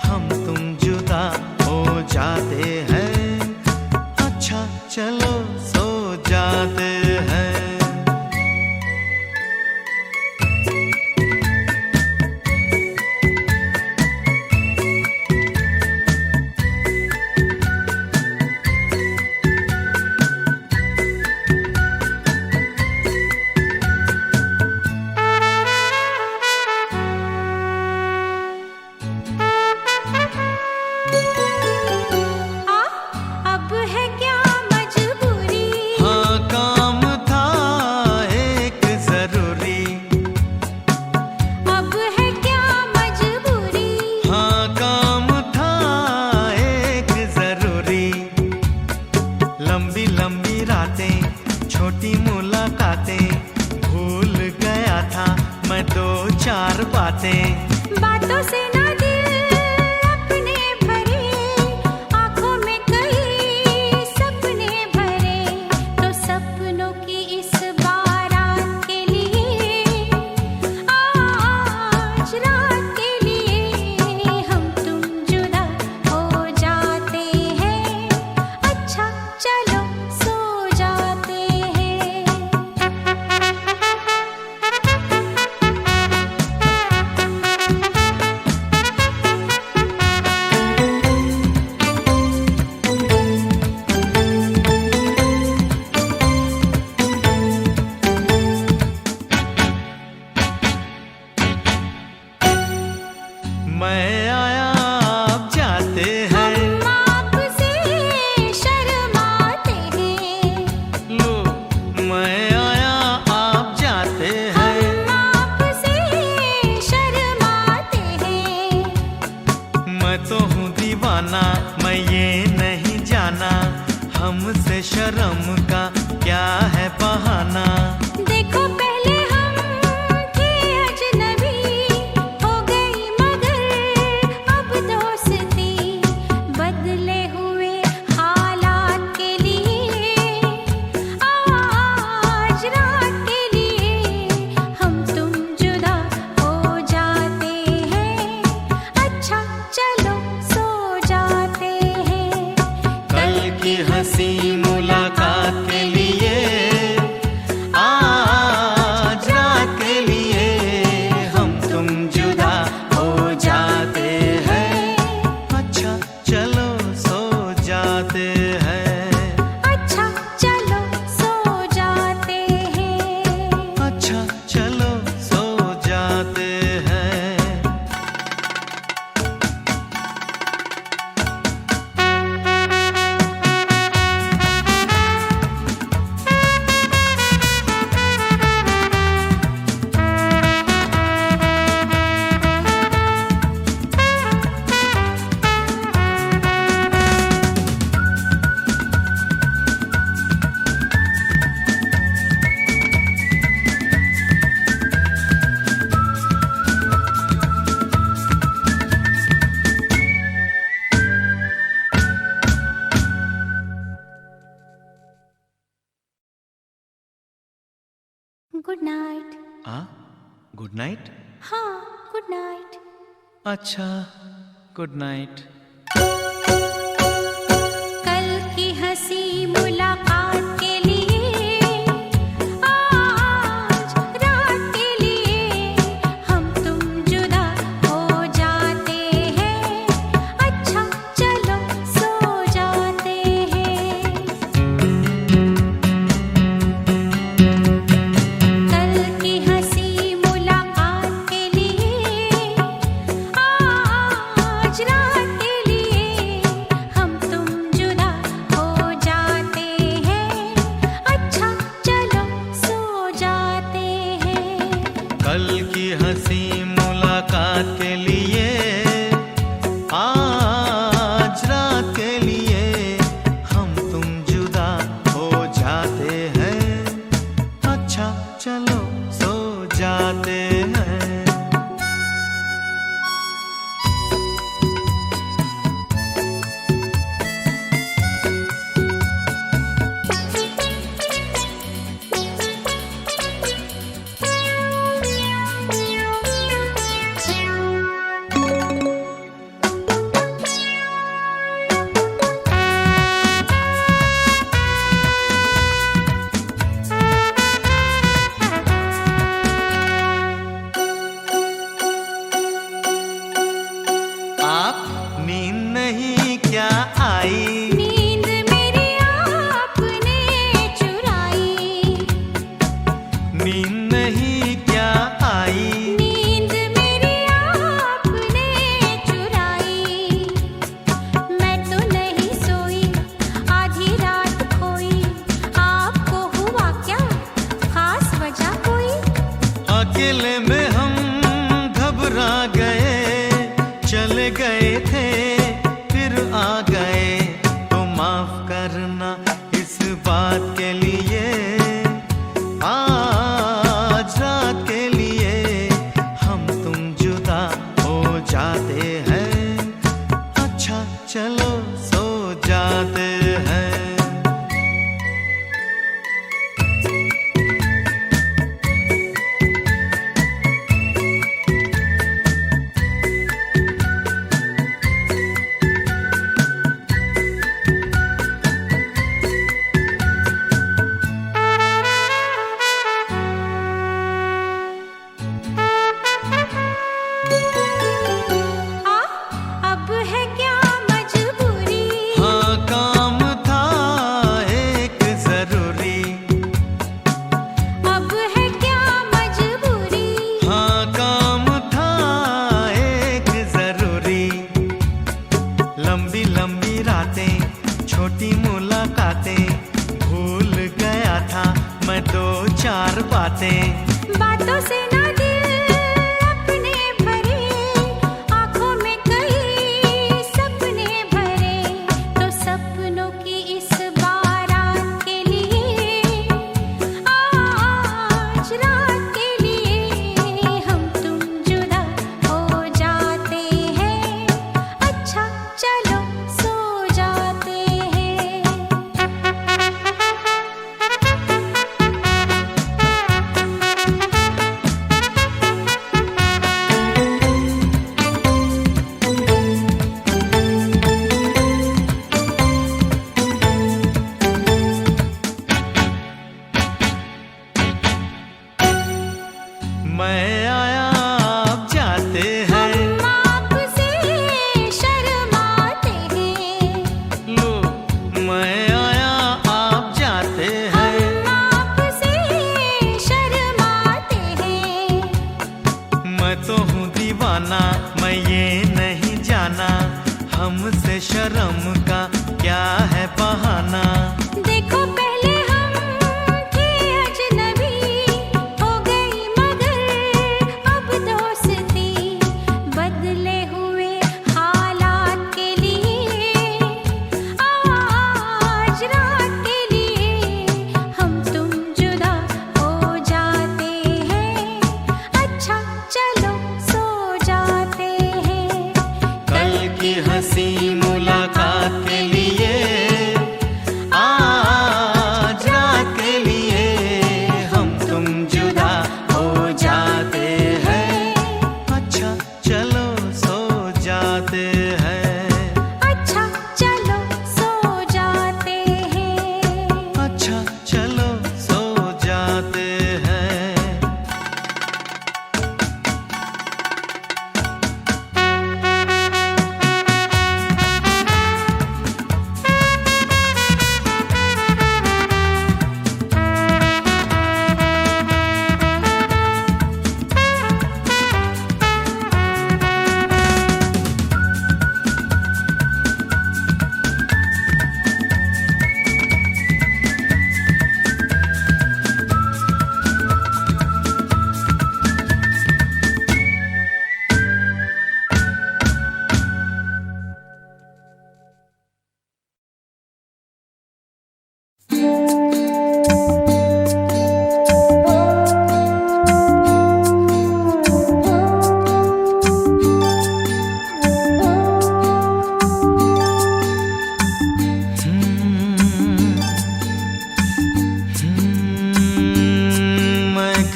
हम तुम जुदा हो जाते हैं। अच्छा चलो सो जाते हैं।
अब है क्या मजबूरी?
हाँ काम था एक जरूरी।
अब है क्या मजबूरी?
हाँ काम था एक जरूरी। लंबी लंबी रातें, छोटी मुलाकातें, भूल गया था मैं दो चार बातें।
बातों से ना दिल अपने भरे, आंखों में कई सपने भरे। तो सपनों की इस बारात के लिए, आज रात के लिए हम तुम जुदा हो जाते हैं। अच्छा चलो सो जाते हैं। Good night.
Good night.
हाँ, गुड नाइट।
अच्छा, गुड नाइट।
कल की हंसी मुलाकात के लिए, आज रात के लिए हम तुम जुदा हो जाते हैं। अच्छा चलो सो जाते हैं। कल की हंसी मुलाकात के लिए, आज रात के लिए हम तुम जुदा हो जाते हैं। अच्छा चलो सो जाते हैं।
कल की हंसी मुलाकात के लिए, आज रात के लिए हम तुम जुदा हो जाते हैं। अच्छा चलो सो जाते हैं। आप नींद नहीं क्या आई?
नींद मेरी आपने चुराई।
नींद नहीं क्या आई?
नींद मेरी आपने चुराई। मैं तो नहीं सोई, आधी रात खोई। आपको हुआ क्या, खास वजह कोई?
अकेले में हम घबरा गए, चले गए थे फिर आ गए। तो माफ करना इस बात के लिए, आज रात के लिए हम तुम जुदा हो जाते हैं। अच्छा चलो सो जाते हैं।
अब है क्या मजबूरी?
हाँ काम था एक जरूरी।
अब है क्या मजबूरी?
हाँ काम था एक जरूरी। लंबी लंबी रातें, छोटी मुलाकातें, भूल गया था मैं दो चार बातें।
बातों से ना दिल अपने भरे, आंखों में कई सपने भरे। तो सपनों की इस बारात के लिए, आज रात के लिए हम तुम जुदा हो जाते हैं। अच्छा चलो सो जाते हैं।
मैं आया आप जाते हैं।
हम आपसे शर्माते हैं।
लो मैं आया आप जाते हैं।
हम आपसे शर्माते हैं।
मैं तो हूँ दीवाना, मैं ये नहीं जाना हमसे शर्म का क्या है बहाना।
देखो पहले हम थे अजनबी, हो गई मगर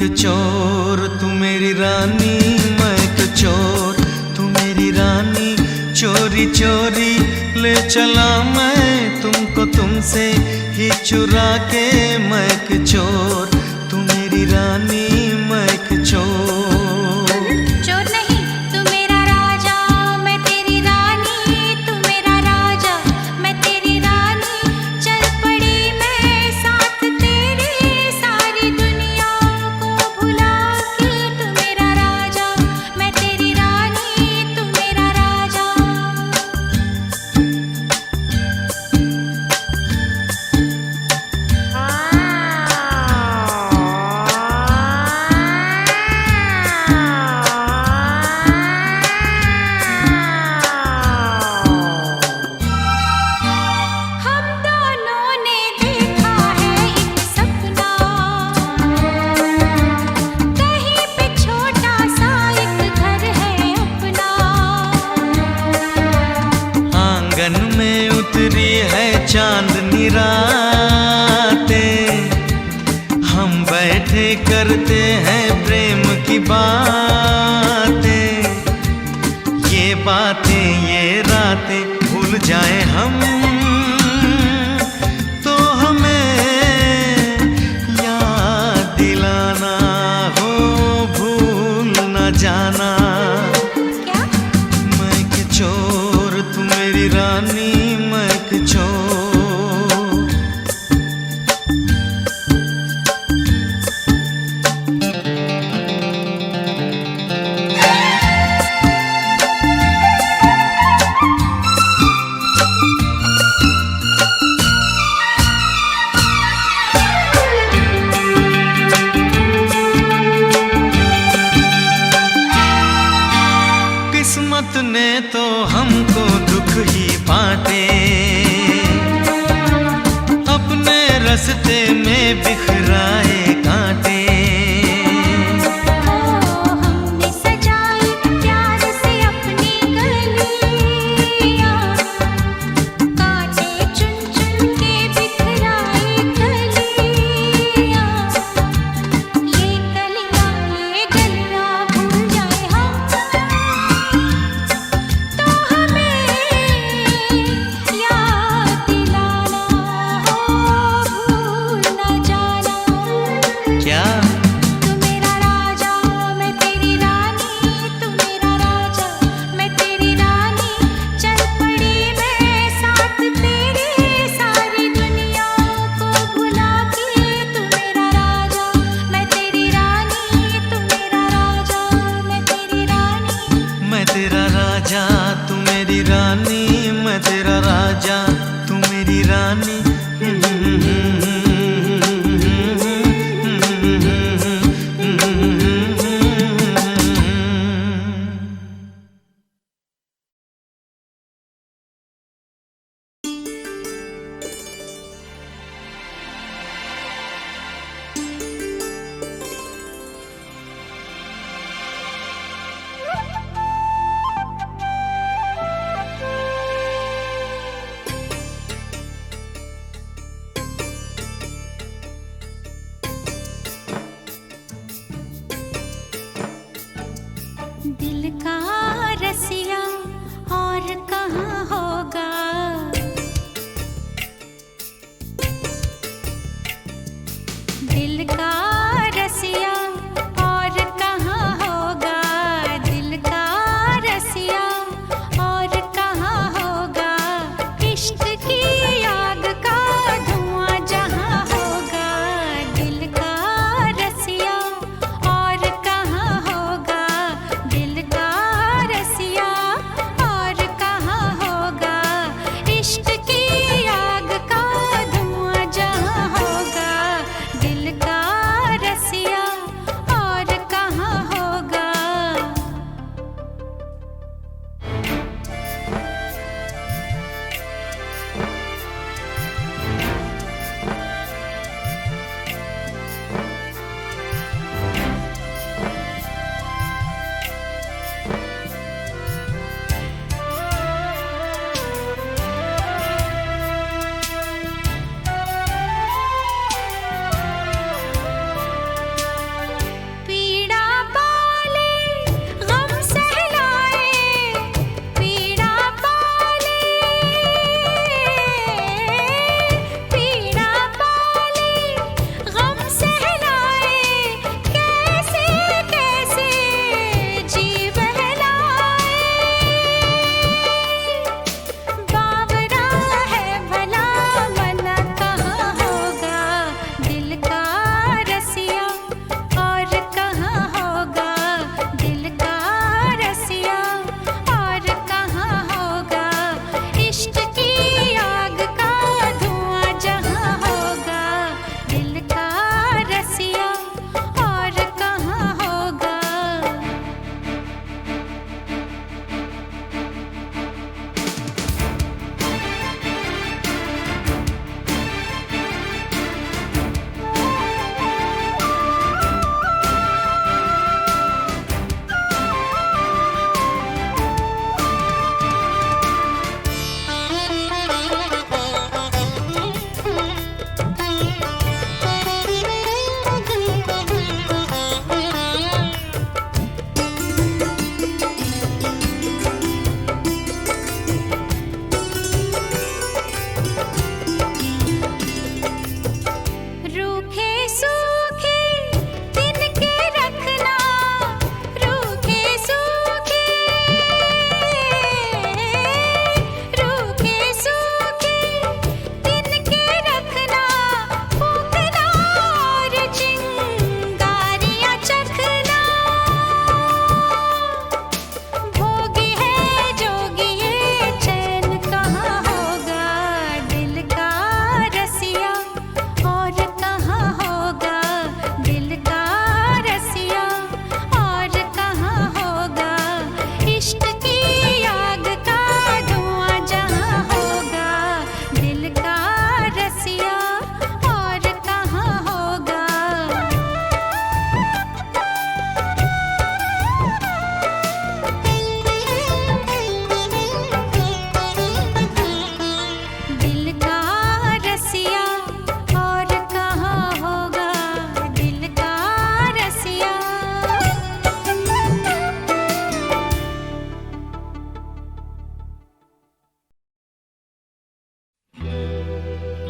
एक चोर तू मेरी रानी, मैं एक चोर तू मेरी रानी। चोरी चोरी ले चला मैं तुमको तुमसे ही चुरा के। मैं एक चोर तू मेरी रानी, मैं एक चोर।
चोर नहीं तू मेरा राजा, मैं तेरी रानी, तू मेरा राजा, मैं तेरी रानी। चल पड़ी मैं साथ तेरे, सारी दुनिया को भुला के। तू मेरा राजा, मैं तेरी रानी, तू मेरा राजा। हम दोनों ने देखा है एक सपना, कहीं पे छोटा सा एक घर है अपना।
आंगन में उतरी है चांदनी रातें, हम बैठे करते हैं प्रेम की बातें। ये बातें ये रातें भूल जाए हम तो हमें याद दिलाना हो, भूल न जाना।
क्या?
मैं एक चोर तू मेरी रानी, मैं एक चोर।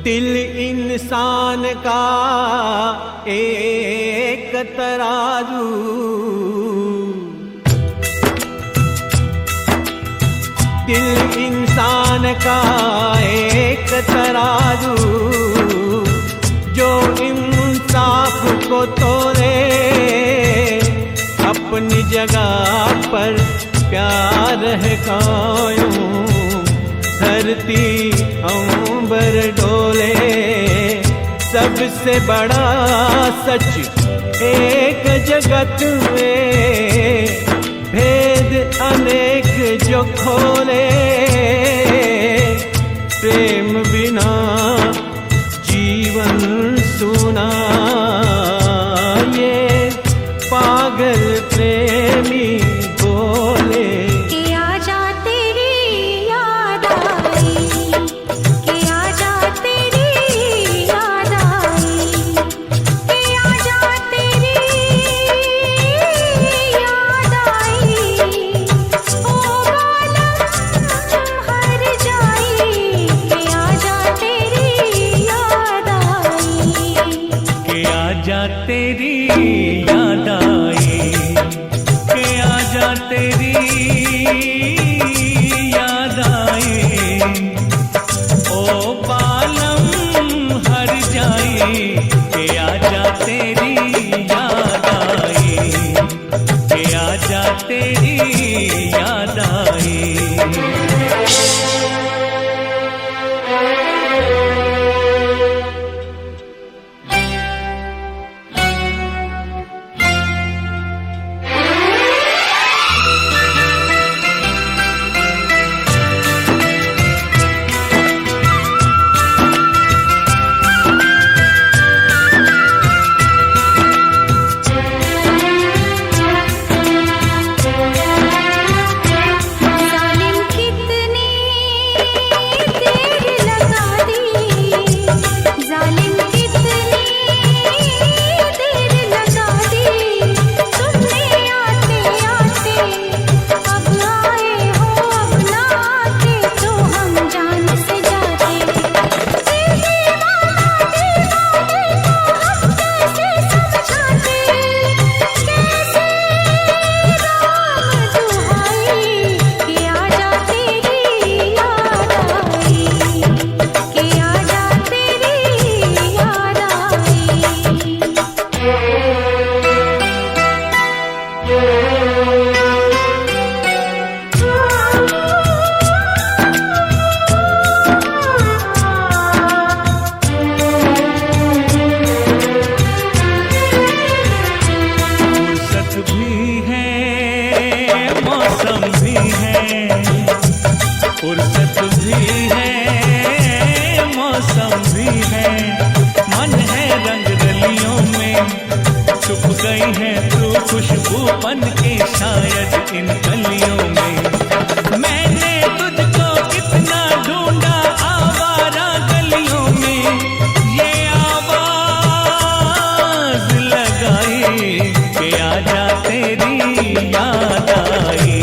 दिल इंसान का एक तराजू, दिल इंसान का एक तराजू, जो इंसाफ को तोड़े अपनी जगह पर प्यार है कायम। धरती अंबर डोले, सबसे बड़ा सच एक जगत में, भेद अनेक जो खोले, प्रेम बिना जीवन सूना। ये पागल प्रेमी बोले
कि आजा तेरी याद आई, कि आजा तेरी याद आई, कि आजा तेरी याद आई। ओ बालम हर जाई, कि आजा तेरी याद आई,
के आजा तेरी याद आई, के आजा तेरी याद आई। ओ बालम हर जाई, के आजा तेरी याद आई, के आजा तेरी याद आई।
जालिम कितनी देर लगा दी, जालिम कितनी देर लगा दी। तुमने आते आते अब आए हो, अब ना आते तो हम जान से जाते। दीवाना दीवाने को हम कैसे समझाते, कैसे राम दुहाई। कि आजा तेरी याद आई, कि आजा तेरी याद
फुर्सत भी है, मौसम भी है, फुर्सत भी है, मौसम भी है। मन है रंग रलियों में, छुप गई है तू खुशबू बन के शायद इन कलियों में। मैंने तुझको कितना ढूंढा आवारा गलियों में, ये आवाज लगाई कि आजा तेरी याद आई,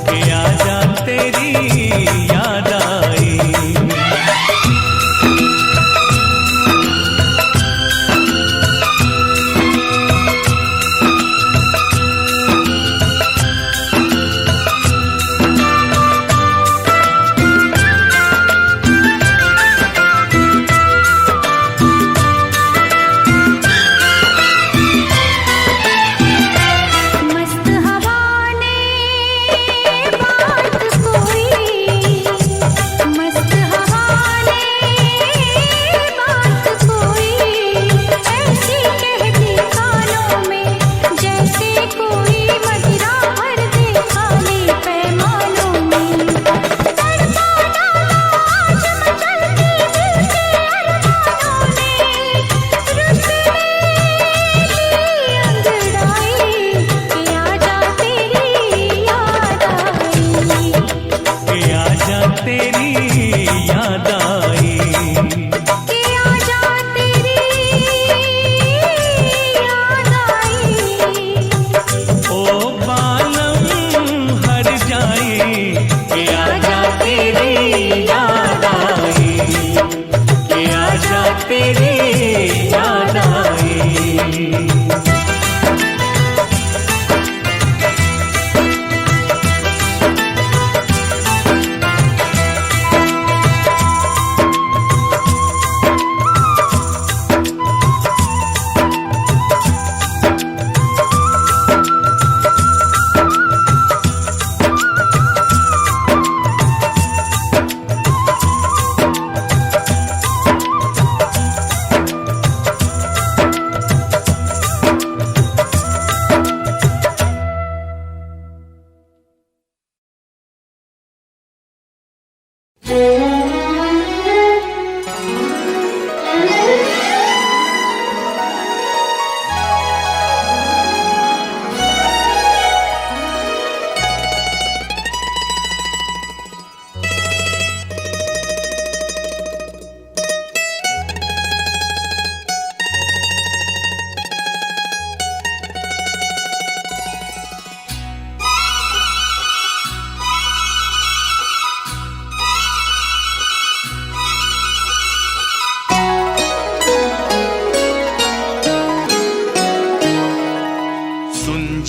कि आजा तेरी याद आई।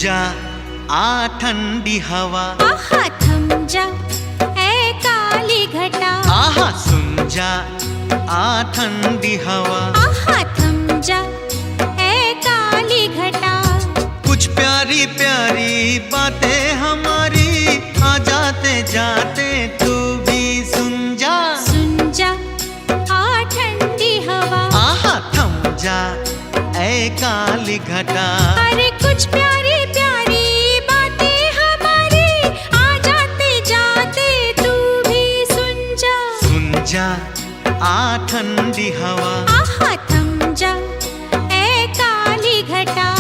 जा आ ठंडी हवा,
आहा थम जा ऐ काली घटा,
आहा सुन जा आ ठंडी हवा,
आहा थम जा ऐ काली घटा।
कुछ प्यारी प्यारी बातें हमारी आ जाते जाते तू भी सुन जा
आ ठंडी हवा,
आहा थम जा ऐ काली घटा।
अरे कुछ प्यारी प्यारी बातें हमारी आ जाते जाते तू भी सुन
जा आ ठंडी हवा,
आहा थम जा ऐ काली घटा।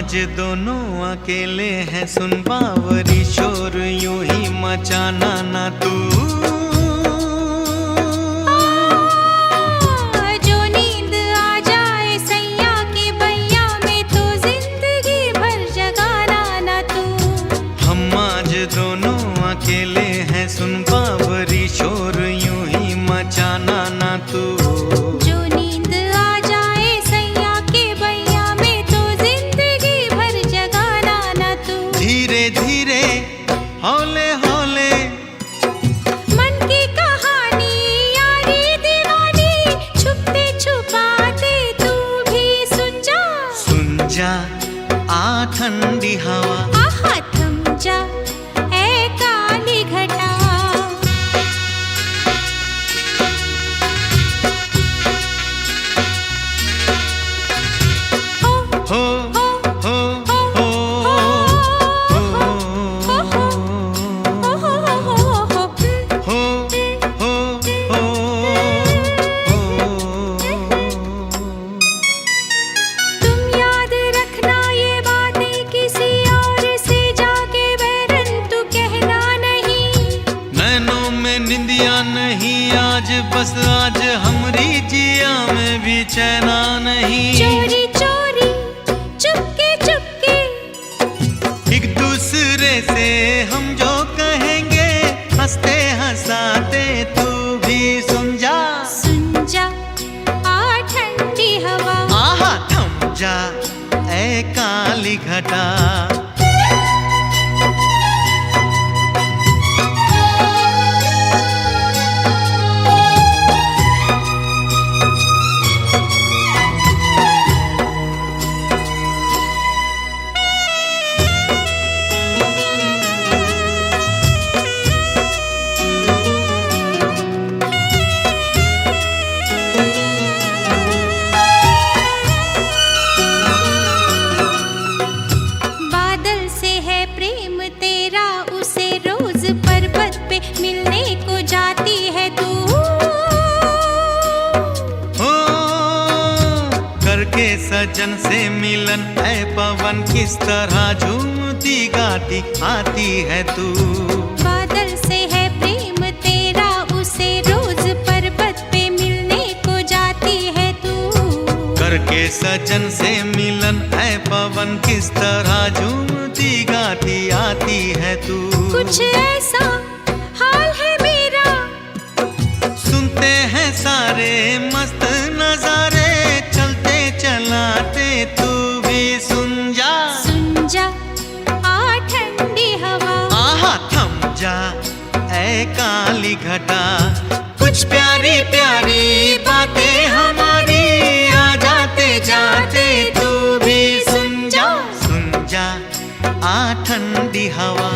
आज दोनों अकेले हैं, सुन बावरी शोर यूं ही मचाना ना तू।
जो नींद आ जाए सैया के बैया में तो जिंदगी भर जगाना ना तू।
हम आज दोनों अकेले हैं, सुन बावरी शोर यूं ही मचाना ना तू। धीरे धीरे हौले हौले
मन की कहानी यारी दीवानी, छुपते छुपाते तू भी सुन जा
आ ठंडी हवा,
आहा थम जा ऐ काली घटा।
हो निंदिया नहीं आज, बस आज हमरी जिया में भी चैना नहीं।
चोरी चोरी चुपके चुपके
एक दूसरे से हम जो कहेंगे, हंसते हंसाते तू भी सुन जा
आ ठंडी हवा,
आहा थम जा ऐ काली घटा।
मिलने को जाती है तू,
हो करके सजन से मिलन ऐ पवन, किस तरह झूमती गाती आती है तू।
बादल से है प्रेम तेरा, उसे रोज पर्वत पे मिलने को जाती है तू।
करके सजन से मिलन ऐ पवन, किस तरह झूमती गाती आती है तू।
कुछ ऐसा हाल है मेरा,
सुनते हैं सारे मस्त नजारे, चलते चलाते तू भी सुन जा
आ ठंडी हवा,
आहा थम जा ऐ काली घटा। कुछ प्यारी प्यारी बातें हमारी आ जाते जाते तू भी सुन जा आ ठंडी हवा।